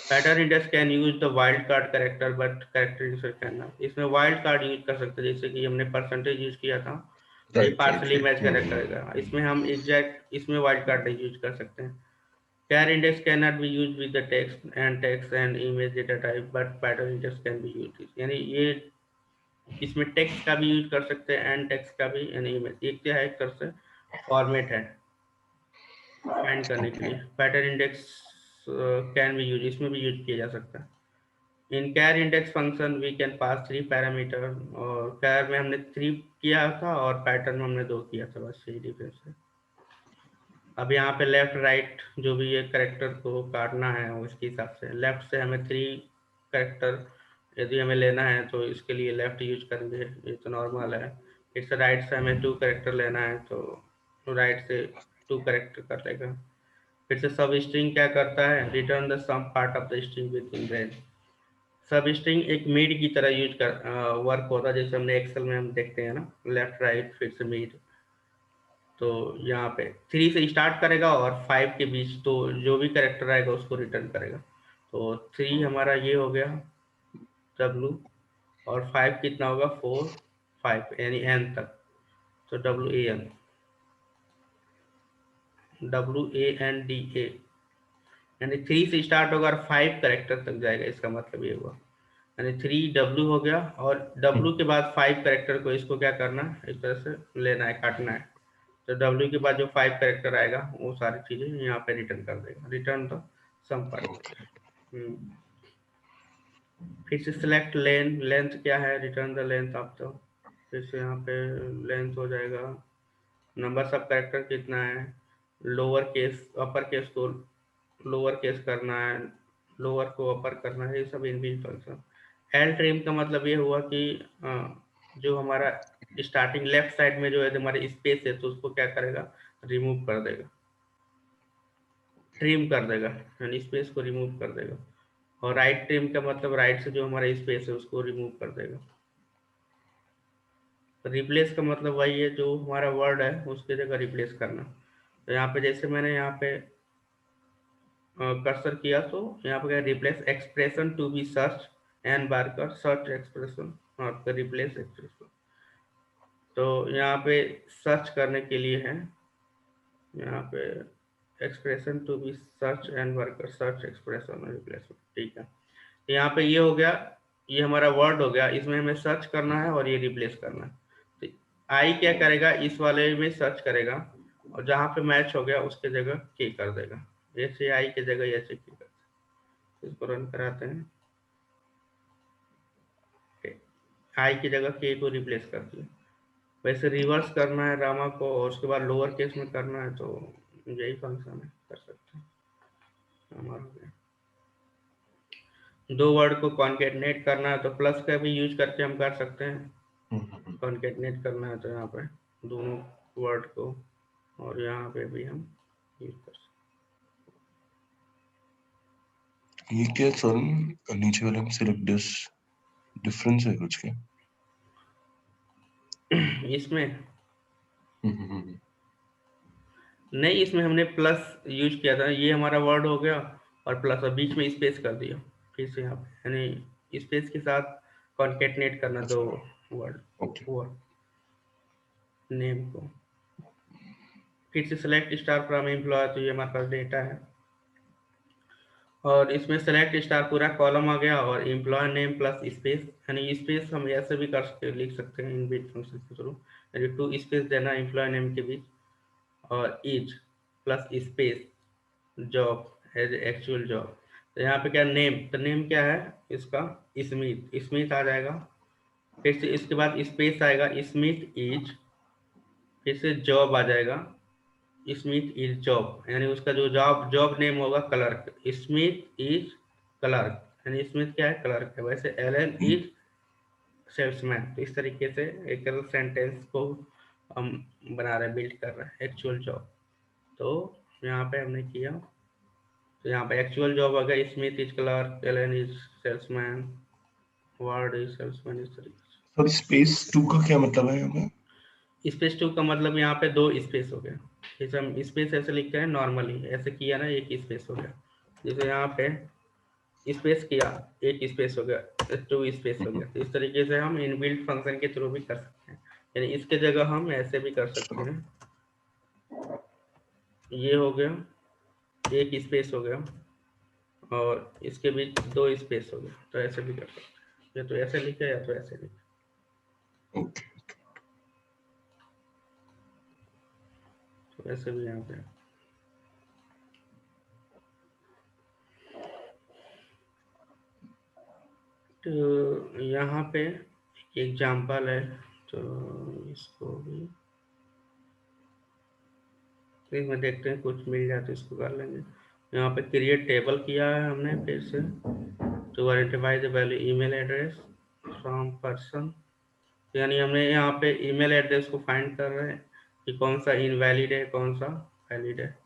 Pattern index can use the wild card character but character index can not. इसमें वाइल्ड कार्ड यूज कर सकते हैं, जैसे कि हमने परसेंटेज यूज किया था तो ये पार्सली मैच करेगा. इसमें हम एग्जैक्ट इसमें वाइल्ड कार्ड नहीं यूज कर सकते हैं. Char index cannot be used with the text and image data type, but pattern index can be used. यानी ये इसमें टेक्स्ट का भी यूज कर सकते हैं एंड टेक्स्ट का भी, यानी इमेज. एक क्या है, एक तरह से फॉर्मेट है फाइंड करने के लिए. Pattern index can be use, इसमें भी यूज किया जा सकता है. In char index function we can pass 3 parameter, और कैर में हमने 3 किया था और पैटर्न में हमने 2 किया था, बस यही डिफरेंस है. अब यहाँ पे लेफ्ट राइट जो भी ये करेक्टर को काटना है उसके हिसाब से, लेफ्ट से हमें 3 करेक्टर यदि हमें लेना है तो इसके लिए लेफ्ट यूज करेंगे, ये तो नॉर्मल है. फिर से राइट से हमें 2 करेक्टर लेना है तो राइट से 2 करेक्टर कर लेगा. फिर से सब स्ट्रिंग क्या करता है, return the some part of the string within breath. Substring एक मीड की तरह यूज कर वर्क होता है, जैसे हमने एक्सेल में हम देखते हैं ना, लेफ्ट राइट फिर से मीड. तो यहाँ पे 3 से स्टार्ट करेगा और 5 के बीच तो जो भी करेक्टर आएगा उसको रिटर्न करेगा. तो 3 हमारा ये हो गया W, और 5 कितना होगा 4 5 यानी n तक. तो WANDA यानी 3 से स्टार्ट होगा और 5 करेक्टर तक जाएगा, इसका मतलब ये हुआ. यानी 3W हो गया और W के बाद 5 करेक्टर को इसको क्या करना है, इस तरह से लेना है, काटना है. तो W के बाद जो 5 करेक्टर आएगा वो सारी चीजें यहाँ पे रिटर्न कर देगा, रिटर्न तो सम पार्ट. फिर से सिलेक्ट लेंथ क्या है, return the length of the. फिर से यहाँ पे लेंथ हो जाएगा, नंबर सब करेक्टर कितना है, लोअर केस अपर केस को लोअर केस करना है, लोअर को अपर करना है, ये सब इनबिल्ट फंक्शन. एल ट्रिम का मतलब ये हुआ कि जो हमारा स्टार्टिंग लेफ्ट साइड में जो है हमारे स्पेस है तो उसको क्या करेगा, रिमूव कर देगा, ट्रिम कर देगा, यानी स्पेस को रिमूव कर देगा. और राइट ट्रिम का मतलब राइट से जो हमारा स्पेस है उसको रिमूव कर देगा. रिप्लेस का मतलब वही है जो हमारा वर्ड है उसकी जगह रिप्लेस करना. तो यहाँ पे जैसे मैंने यहाँ पे कर्सर किया तो यहाँ पे replace expression to be search and बार कर सर्च एक्सप्रेशन और रिप्लेस एक्सप्रेशन. तो यहाँ पे सर्च करने के लिए है, यहाँ पे expression to be search and varchar search expression replacement. ठीक है, यहाँ पे ये हो गया, ये हमारा वर्ड हो गया, इसमें हमें सर्च करना है और ये रिप्लेस करना है. तो आई क्या करेगा, इस वाले में सर्च करेगा और जहाँ पे मैच हो गया उसके जगह के कर देगा, जैसे आई की जगह ऐसे के कर. इसको रन कराते हैं, आई की जगह के को रिप्लेस कर दिया. वैसे रिवर्स करना है रामा को और उसके बाद लोअर केस में करना है, तो यही फंक्शन है, कर सकते हैं। हमारा हो गया। दो वर्ड को कॉन्केटनेट करना है तो प्लस का भी यूज करके हम कर सकते हैं। कॉन्केटनेट करना है तो यहाँ पे दोनों वर्ड को, और यहाँ पे भी हम यूज कर सकते ये क्या सर, नीचे वाले में सिर्फ डिफरेंस है कुछ क्या इसमें? नहीं, इसमें हमने प्लस यूज किया था, ये हमारा वर्ड हो गया और प्लस और बीच में स्पेस कर दिया फिर से यहाँ पे, यानी स्पेस के साथ कॉन्केटनेट करना दो वर्ड वर्ड नेम को। फिर से सेलेक्ट स्टार फ्रॉम एम्प्लॉय, तो ये हमारे पास डेटा है, और इसमें सेलेक्ट स्टार पूरा कॉलम आ गया और एम्प्लॉय नेम प्लस स्पेस, यानी स्पेस हम ऐसे भी कर सकते लिख सकते हैं इन बिट फंक्शन के थ्रू, यानी 2 स्पेस देना एम्प्लॉय नेम के बीच, और is plus space job as actual job. तो यहाँ पे क्या नेम, तो नेम क्या है इसका, स्मिथ, स्मिथ आ जाएगा। फिर से इसके बाद स्पेस आएगा, स्मिथ इज, फिर से जॉब आ जाएगा, स्मिथ इज जॉब, यानी उसका जो जॉब जॉब नेम होगा क्लर्क, स्मिथ इज क्लर्क, यानी स्मिथ क्या है, क्लर्क है। वैसे एलन इज सेल्समैन। तो इस तरीके से एक सेंटेंस को हम बना रहे हैं, बिल्ड कर रहे हैं एक्चुअल जॉब। तो यहाँ पे हमने किया, तो यहाँ पे एक्चुअल जॉब आ गया, Smith is clerk, Allen is salesman, Ward is salesman, इस तरीके से। सर स्पेस 2 का क्या मतलब है हमें? स्पेस 2 का मतलब यहाँ पे 2 स्पेस हो गया। जैसे हम स्पेस ऐसे लिखते हैं नॉर्मली, ऐसे किया ना, एक स्पेस हो गया। जैसे यहाँ पे स्पेस किया, एक स्पेस हो गया, 2 स्पेस हो गया। तो इस तरीके से हम इनबिल्ट फंक्शन के थ्रू भी कर सकते हैं, यानी इसके जगह हम ऐसे भी कर सकते हैं। ये हो गया, एक स्पेस हो गया, और इसके बीच 2 स्पेस हो गया, तो ऐसे भी कर सकते हैं, या तो ऐसे लिखे या तो ऐसे लिखे। ओके, तो ऐसे भी यहाँ पे, तो यहाँ पे एग्जाम्पल है, तो इसको भी इसमें देखते हैं, कुछ मिल जाए तो इसको कर लेंगे। यहाँ पे क्रिएट टेबल किया है हमने, फिर से to identify the value email address from person, यानी हमने यहाँ पे ईमेल एड्रेस को फाइंड कर रहे हैं कि कौन सा इनवैलिड है कौन सा वैलिड है।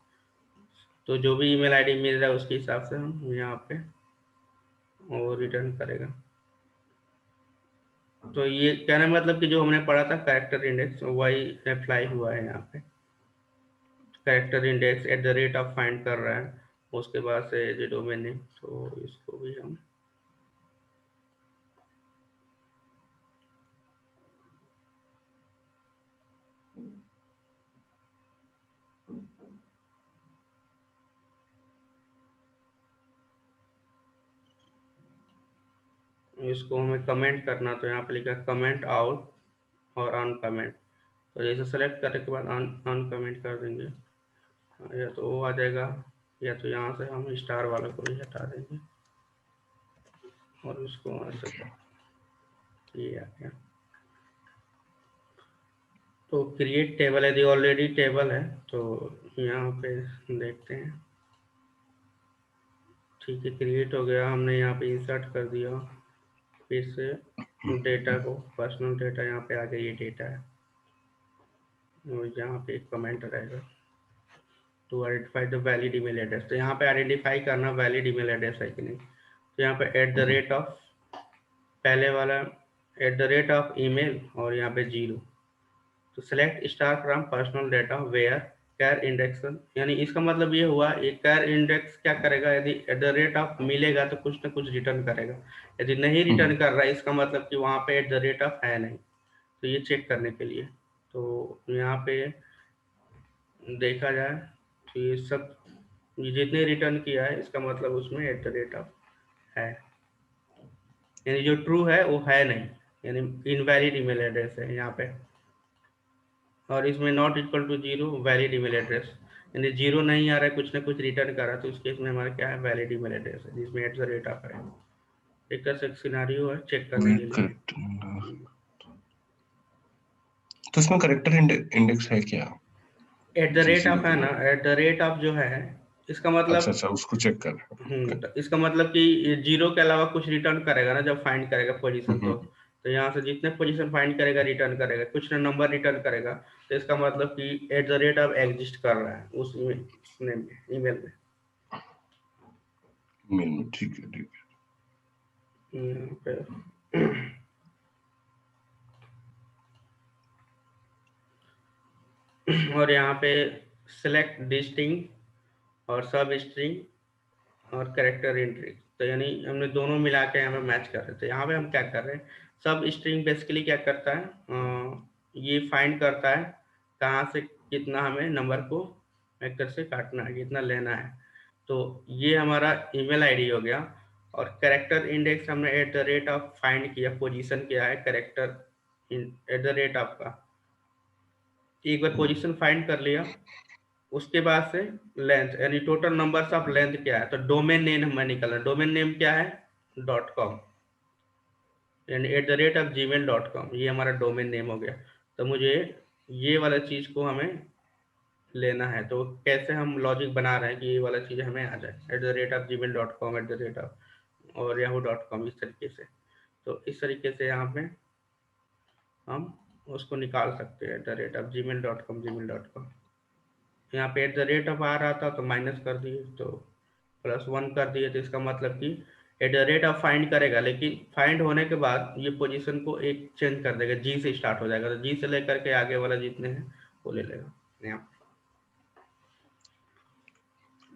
तो जो भी ईमेल आईडी मिल रहा है उसके हिसाब से हम यहाँ पे वो रिटर्न करेगा। तो ये कहने का मतलब कि जो हमने पढ़ा था कैरेक्टर इंडेक्स, वही अप्लाई हुआ है यहाँ पे। Character index eight the rate of find कर रहा है, उसके बाद से जो डोमेन नेम, तो इसको भी हम इसको हमें कमेंट करना, तो यहाँ पे लिखा कमेंट आउट और अन कमेंट। तो जैसे सेलेक्ट करने के बाद अन कमेंट कर देंगे, या तो वो आ जाएगा, या तो यहाँ से हम स्टार वाले को भी हटा देंगे और उसको ऐसे ये आ गया। तो क्रिएट टेबल, यदि ऑलरेडी टेबल है तो यहाँ पे देखते हैं, ठीक है क्रिएट हो गया, हमने यहाँ पे इंसर्ट कर दिया, फिर से डेटा को, पर्सनल डेटा यहाँ पे आ गया, ये डेटा है, और यहाँ पे एक कमेंट रहेगा to identify the valid email address. तो यहाँ पे आइडेंटिफाई करना वैलिड ईमेल एड्रेस है कि नहीं। तो यहाँ पे एट द रेट ऑफ, पहले वाला at the rate of email और यहाँ पे 0। तो select star from personal data where char index, यानी इसका मतलब ये हुआ, एक कैर इंडेक्स क्या करेगा, यदि एट द रेट ऑफ मिलेगा तो कुछ ना कुछ रिटर्न करेगा, यदि नहीं रिटर्न कर रहा है इसका मतलब कि वहाँ पे एट द रेट ऑफ है नहीं। तो ये चेक करने के लिए, तो यहाँ पे देखा जाए तो ये सब, ये जितने रिटर्न किया है इसका मतलब उसमें एट द रेट ऑफ है, यानी जो ट्रू है वो है नहीं, यानी इनवैलिड ईमेल एड्रेस है यहाँ पे। और इसमें not equal to 0 valid email address, यानी 0 नहीं आ रहा है, कुछ ना कुछ रिटर्न कर रहा है, तो इस केस में हमारा क्या है, वैलिड ईमेल एड्रेस है जिसमें एट द रेट ऑफ है। एक तरह से सिनेरियो है चेक करने के लिए। करेक्ट। तो इसमें करेक्टर इंडेक्स है क्या? एट द रेट ऑफ है ना, एट द रेट ऑफ जो है इसका मतलब, अच्छा उसको चेक कर। तो इसका मतलब कि ये जीरो के अलावा कुछ रिटर्न करेगा ना जब फाइंड करेगा पोजीशन, तो यहाँ से जितने पोजीशन फाइंड करेगा रिटर्न करेगा, कुछ ना नंबर रिटर्न करेगा, तो इसका मतलब कि eight the rate of exist कर रहा है उस ईमेल में। ठीक है। और यहाँ पे सिलेक्ट डिस्टिंग और सब स्ट्रिंग और कैरेक्टर एंट्री, तो यानी हमने दोनों मिला के हमें मैच कर रहे थे। यहाँ पे हम क्या कर रहे हैं, सब स्ट्रिंग बेसिकली क्या करता है, ये फाइंड करता है कहाँ से कितना हमें नंबर को वेक्टर से काटना है, कितना लेना है। तो ये हमारा ईमेल आईडी हो गया। और कैरेक्टर इंडेक्स हमने eight the rate of find किया, पोजीशन किया है character eight the rate of का। एक बार पोजीशन फाइंड कर लिया, उसके बाद से लेंथ यानी टोटल नंबर्स ऑफ लेंथ क्या है, तो डोमेन नेम हमें निकलना। डोमेन नेम क्या है, .com, यानी @gmail.com, ये हमारा डोमेन नेम हो गया। तो मुझे ये वाला चीज को हमें लेना है, तो कैसे हम लॉजिक बना रहे हैं कि ये वाला चीज हमें आ जाए, @gmail.com, और yahoo.com, इस तरीके से। तो इस तरीके से यहाँ पे हम उसको निकाल सकते हैं, gmail.com। यहाँ पे @ आ रहा था तो माइनस कर दिए, तो +1 कर दिए, तो इसका मतलब कि @ फाइंड करेगा, लेकिन फाइंड होने के बाद ये पोजीशन को एक चेंज कर देगा, जी से स्टार्ट हो जाएगा, तो जी से लेकर के आगे वाला जितने हैं वो ले लेगा। यहाँ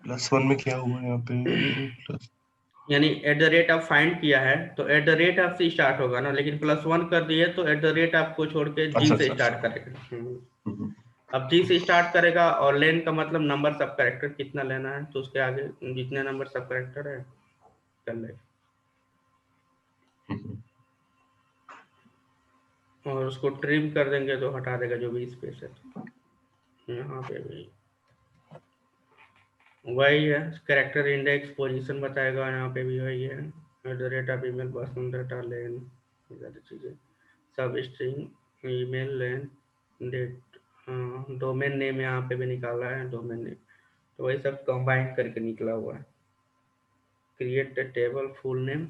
+1 में क्या हुआ यहाँ पे प्लस, यानी @ फाइंड किया है तो @ से स्टार्ट होगा ना, लेकिन +1 कर दिए तो @ को छोड़ के जी से स्टार्ट करेगा। अब जी से स्टार्ट करेगा और लेन का मतलब नंबर सब कैरेक्टर कितना लेना है, तो उसके आगे जितने नंबर सब कैरेक्टर है कर लेगा। और उसको ट्रिम कर देंगे तो हटा देगा जो भी स्पेस है। यहाँ पे भी वही है, कैरेक्टर इंडेक्स पोजीशन बताएगा, यहाँ पे भी वही है, @ ईमेल पर्सन डाटा लेन, सारी चीज़ें, सब स्ट्रिंग ईमेल लेन डेट, डोमेन नेम यहाँ पे भी निकाला है, डोमेन नेम, तो वही सब कंबाइन करके निकला हुआ है। क्रिएट टेबल फुल नेम,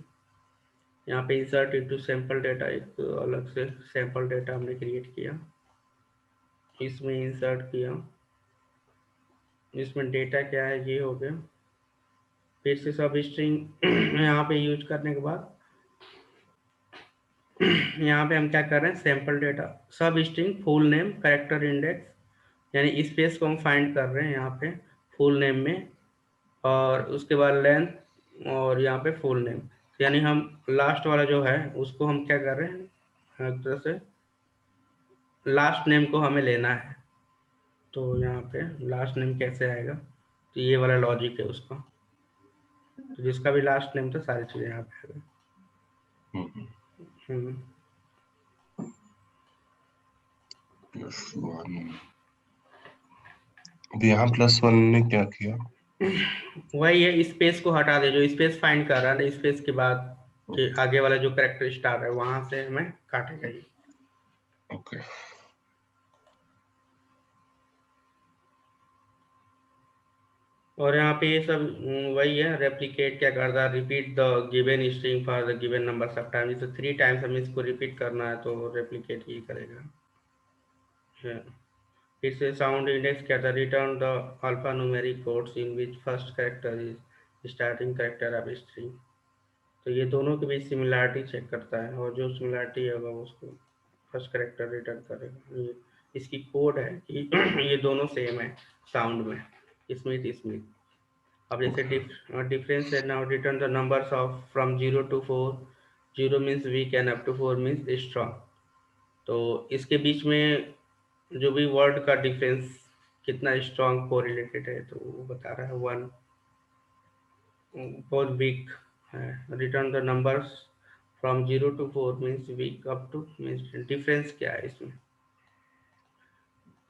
यहाँ पे इंसर्ट इनटू सैंपल डेटा, एक अलग से सैंपल डेटा हमने क्रिएट किया, इसमें इंसर्ट किया, इसमें डेटा क्या है ये हो गया। फिर से सब स्ट्रिंग यहाँ पे यूज करने के बाद यहाँ पे हम क्या कर रहे हैं, सैंपल डेटा सब string full name character index, यानी स्पेस को हम फाइंड कर रहे हैं यहाँ पे फुल नेम में, और उसके बाद लेंथ, और यहाँ पे फुल नेम, यानी हम लास्ट वाला जो है उसको हम क्या कर रहे हैं, एक तरह से लास्ट नेम को हमें लेना है। तो यहाँ पे लास्ट नेम कैसे आएगा, तो ये वाला लॉजिक है उसका, तो जिसका भी लास्ट नेम था सारी चीज़ें यहाँ पे आएगा। यहाँ +1 ने क्या किया, वही है, स्पेस को हटा दे, जो स्पेस फाइंड कर रहा है ना, स्पेस के बाद के आगे वाला जो कैरेक्टर स्टार है वहां से हमें काटेगा ये। ओके। और यहाँ पे ये सब वही है, रेप्लिकेट क्या करता है, repeat the given string for the given number of time, जैसे 3 टाइम्स हमें इसको रिपीट करना है तो रेप्लिकेट ही करेगा। फिर से साउंड इंडेक्स क्या था, return the alpha numeric codes in which first character is starting character of string, तो ये दोनों के बीच सिमिलरिटी चेक करता है, और जो सिमिलरिटी होगा उसको फर्स्ट कैरेक्टर रिटर्न करेगा। ये इसकी कोड है कि ये दोनों सेम है साउंड में, स्मिथ स्मिथ। अब जैसे डिफरेंस है, now return the numbers of from 0 to 4, 0 means weak and up to 4 means strong, तो इसके बीच में जो भी वर्ड का डिफरेंस कितना स्ट्रॉन्ग को रिलेटेड है, तो वो बता रहा है 1, बहुत वीक है। Return the numbers from 0 to 4 means weak, up to means, difference क्या है इसमें,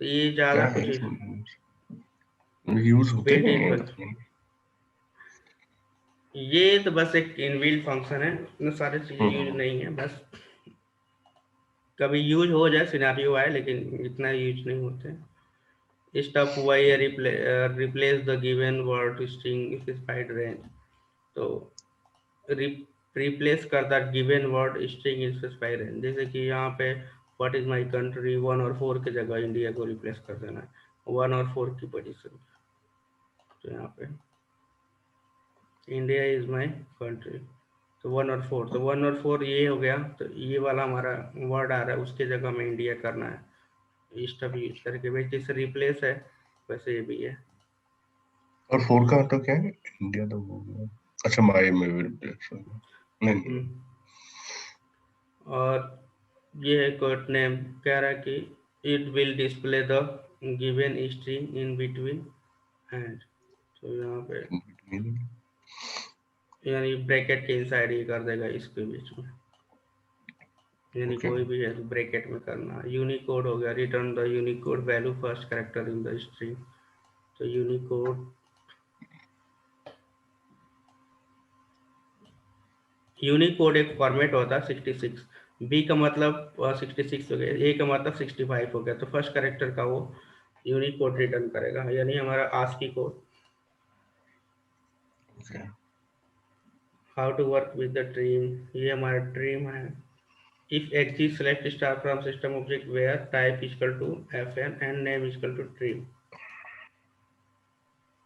तो ये ज़्यादा कुछ यूज होते हैं ये तो बस एक इनबिल्ट फंक्शन है, इतने सारे चीज़ें यूज नहीं है, बस कभी यूज हो जाए, सिनेरियो आए, लेकिन इतना यूज नहीं होते। Stuff why replace the given word string specified range. तो रिप्लेस कर the given word string specified range, जैसे कि यहाँ पे व्हाट इज माय कंट्री 1 और 4 की जगह इंडिया को रिप्लेस कर देना है 1 और 4 की पोजीशन। तो यहाँ पे इंडिया इज माय कंट्री, तो 1 और 4, तो 1 और 4 ये हो गया, तो ये वाला हमारा वर्ड आ रहा है, उसके जगह में इंडिया करना है स्टफ यूज करके। भाई जैसे रिप्लेस है वैसे ये भी है। और 4 का मतलब क्या है? इंडिया तो हो गया। अच्छा, माय में रिप्लेस नहीं। और ये है कोड नेम, कह रहा है कि it will display the given string in between and. तो यहाँ पे यानी ब्रैकेट के इनसाइड ही कर देगा इसके बीच में, यानी कोई भी है तो ब्रैकेट में करना। यूनिकोड हो गया, return the Unicode value first character in the string. तो यूनिकोड एक फॉर्मेट होता है 66, बी का मतलब 66 हो गया, ए का मतलब 65 हो गया, तो फर्स्ट कैरेक्टर का वो यूनिकोड रिटर्न करेगा, यानी हमारा ASCII code. How to work with the dream, ये हमारा ड्रीम है। If exist select star from system object where type equal to fn and name equal to dream.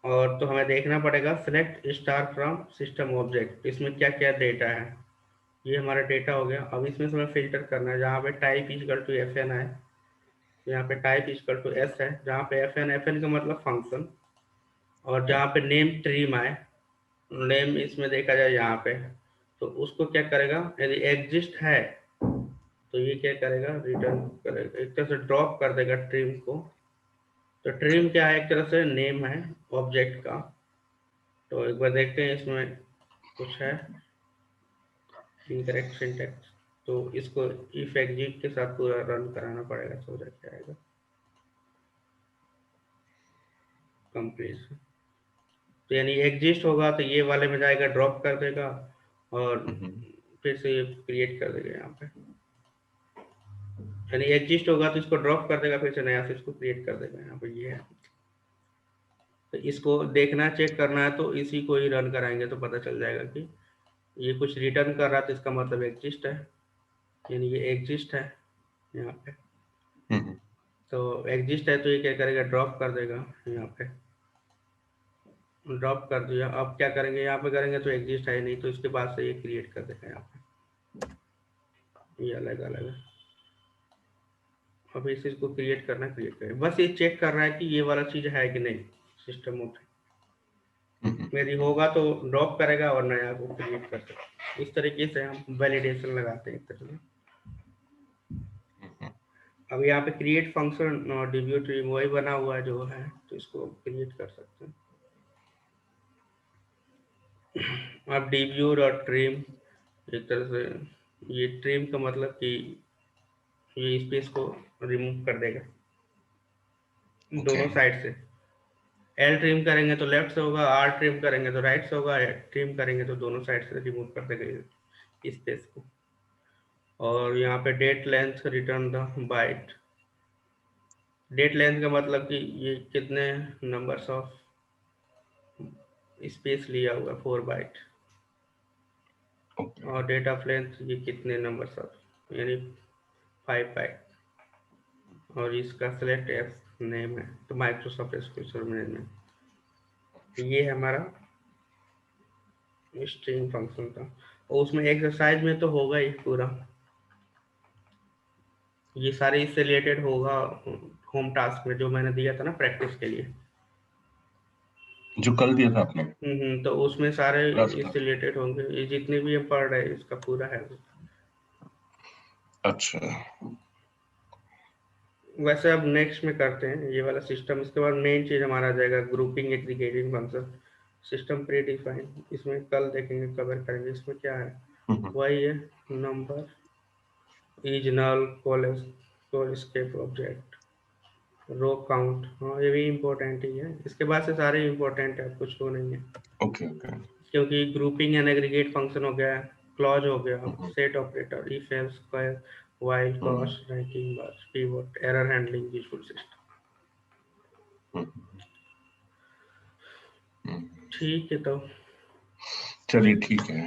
और तो हमें देखना पड़ेगा select star from system object, इसमें क्या क्या डेटा है। ये हमारा डेटा हो गया। अब इसमें से हमें फिल्टर करना है, जहाँ पे टाइप इक्वल टू fn है, यहाँ पे टाइप इक्वल टू s है, जहाँ पे fn का मतलब फंक्शन, और जहाँ पे नेम ट्रीम आए, नेम इसमें देखा जाए यहाँ पे, तो उसको क्या करेगा, यदि एग्जिस्ट है तो ये क्या करेगा, रिटर्न करेगा, एक तरह से ड्रॉप कर देगा ट्रिम को। तो ट्रिम क्या है, एक तरह से नेम है ऑब्जेक्ट का। तो एक बार देखते हैं इसमें कुछ है इनकरेक्ट सिंटैक्स, तो इसको इफ एग्जिट के साथ पूरा रन कराना पड़ेगा, तो क्या आएगा कंप्लीट। तो यानी एग्जिस्ट होगा तो ये वाले में जाएगा, ड्रॉप कर देगा, और फिर से ये क्रिएट कर देगा यहाँ पे। यानी एग्जिस्ट होगा तो इसको ड्रॉप कर देगा, फिर से नया से इसको क्रिएट कर देगा, यहाँ पे ये है। तो इसको देखना चेक करना है तो इसी को ही रन कराएंगे तो पता चल जाएगा कि ये कुछ रिटर्न कर रहा है, तो इसका मतलब एग्जिस्ट है, यानी ये एग्जिस्ट है यहाँ पे। तो एग्जिस्ट है तो ये क्या करेगा, ड्रॉप कर देगा, यहाँ पे ड्रॉप कर दिया। अब क्या करेंगे, यहाँ पे करेंगे तो एग्जिस्ट है नहीं, तो इसके बाद से ये क्रिएट कर देगा यहाँ पे, ये अलग अलग है। अब इस चीज को क्रिएट करना, क्रिएट करें, बस ये चेक कर रहा है कि ये वाला चीज है कि नहीं सिस्टम में। मेरी होगा तो ड्रॉप करेगा और नया को क्रिएट कर सकते। इस तरीके से हम वैलिडेशन लगाते हैं एक तरह से। अब यहाँ पे क्रिएट फंक्शन और डिब्यू ट्री वही बना हुआ है जो है, तो इसको क्रिएट कर सकते हैं। अब डिब्यू और ट्रिम, एक तरह से ये ट्रिम का मतलब कि ये स्पेस को रिमूव कर देगा दोनों साइड से। एल ट्रिम करेंगे तो लेफ्ट से होगा, आर ट्रिम करेंगे तो राइट से होगा, ट्रिम करेंगे तो दोनों साइड से रिमूव कर देगा स्पेस को। और यहाँ पे date length return the byte. Date length का मतलब कि ये कितने नंबर्स ऑफ स्पेस लिया हुआ 4 बाइट, और डेट ऑफ लेंथ ये कितने नंबर्स ऑफ, यानी 5 बाइट। और इसका सेलेक्ट एफ नेम है, तो माइक्रोसॉफ्ट एसक्यूएल मैनेजमेंट, ये है हमारा स्ट्रिंग फंक्शन था। और उसमें एक्सरसाइज में तो होगा ही पूरा, ये सारे इससे रिलेटेड होगा होम टास्क में जो मैंने दिया था ना प्रैक्टिस के लिए, जो कल दिया था आपने। तो उसमें सारे इससे रिलेटेड होंगे, ये जितने भी हम पढ़ रहे हैं इसका पूरा है। अच्छा, वैसे अब नेक्स्ट में करते हैं ये वाला सिस्टम, इसके बाद मेन चीज हमारा आ जाएगा grouping aggregating function, system pre define, इसमें कल देखेंगे, कवर करेंगे। इसमें क्या है, वही है number is null call escape object row count. हाँ ये भी इम्पोर्टेंट ही है, इसके बाद से सारे इम्पोर्टेंट है, कुछ तो नहीं है। Okay okay. क्योंकि ग्रुपिंग एंड एग्रीगेट फंक्शन हो गया, क्लॉज हो गया, set operator, if else, while cross ranking bars, pivot, error handling useful system. ठीक है तो चलिए ठीक है।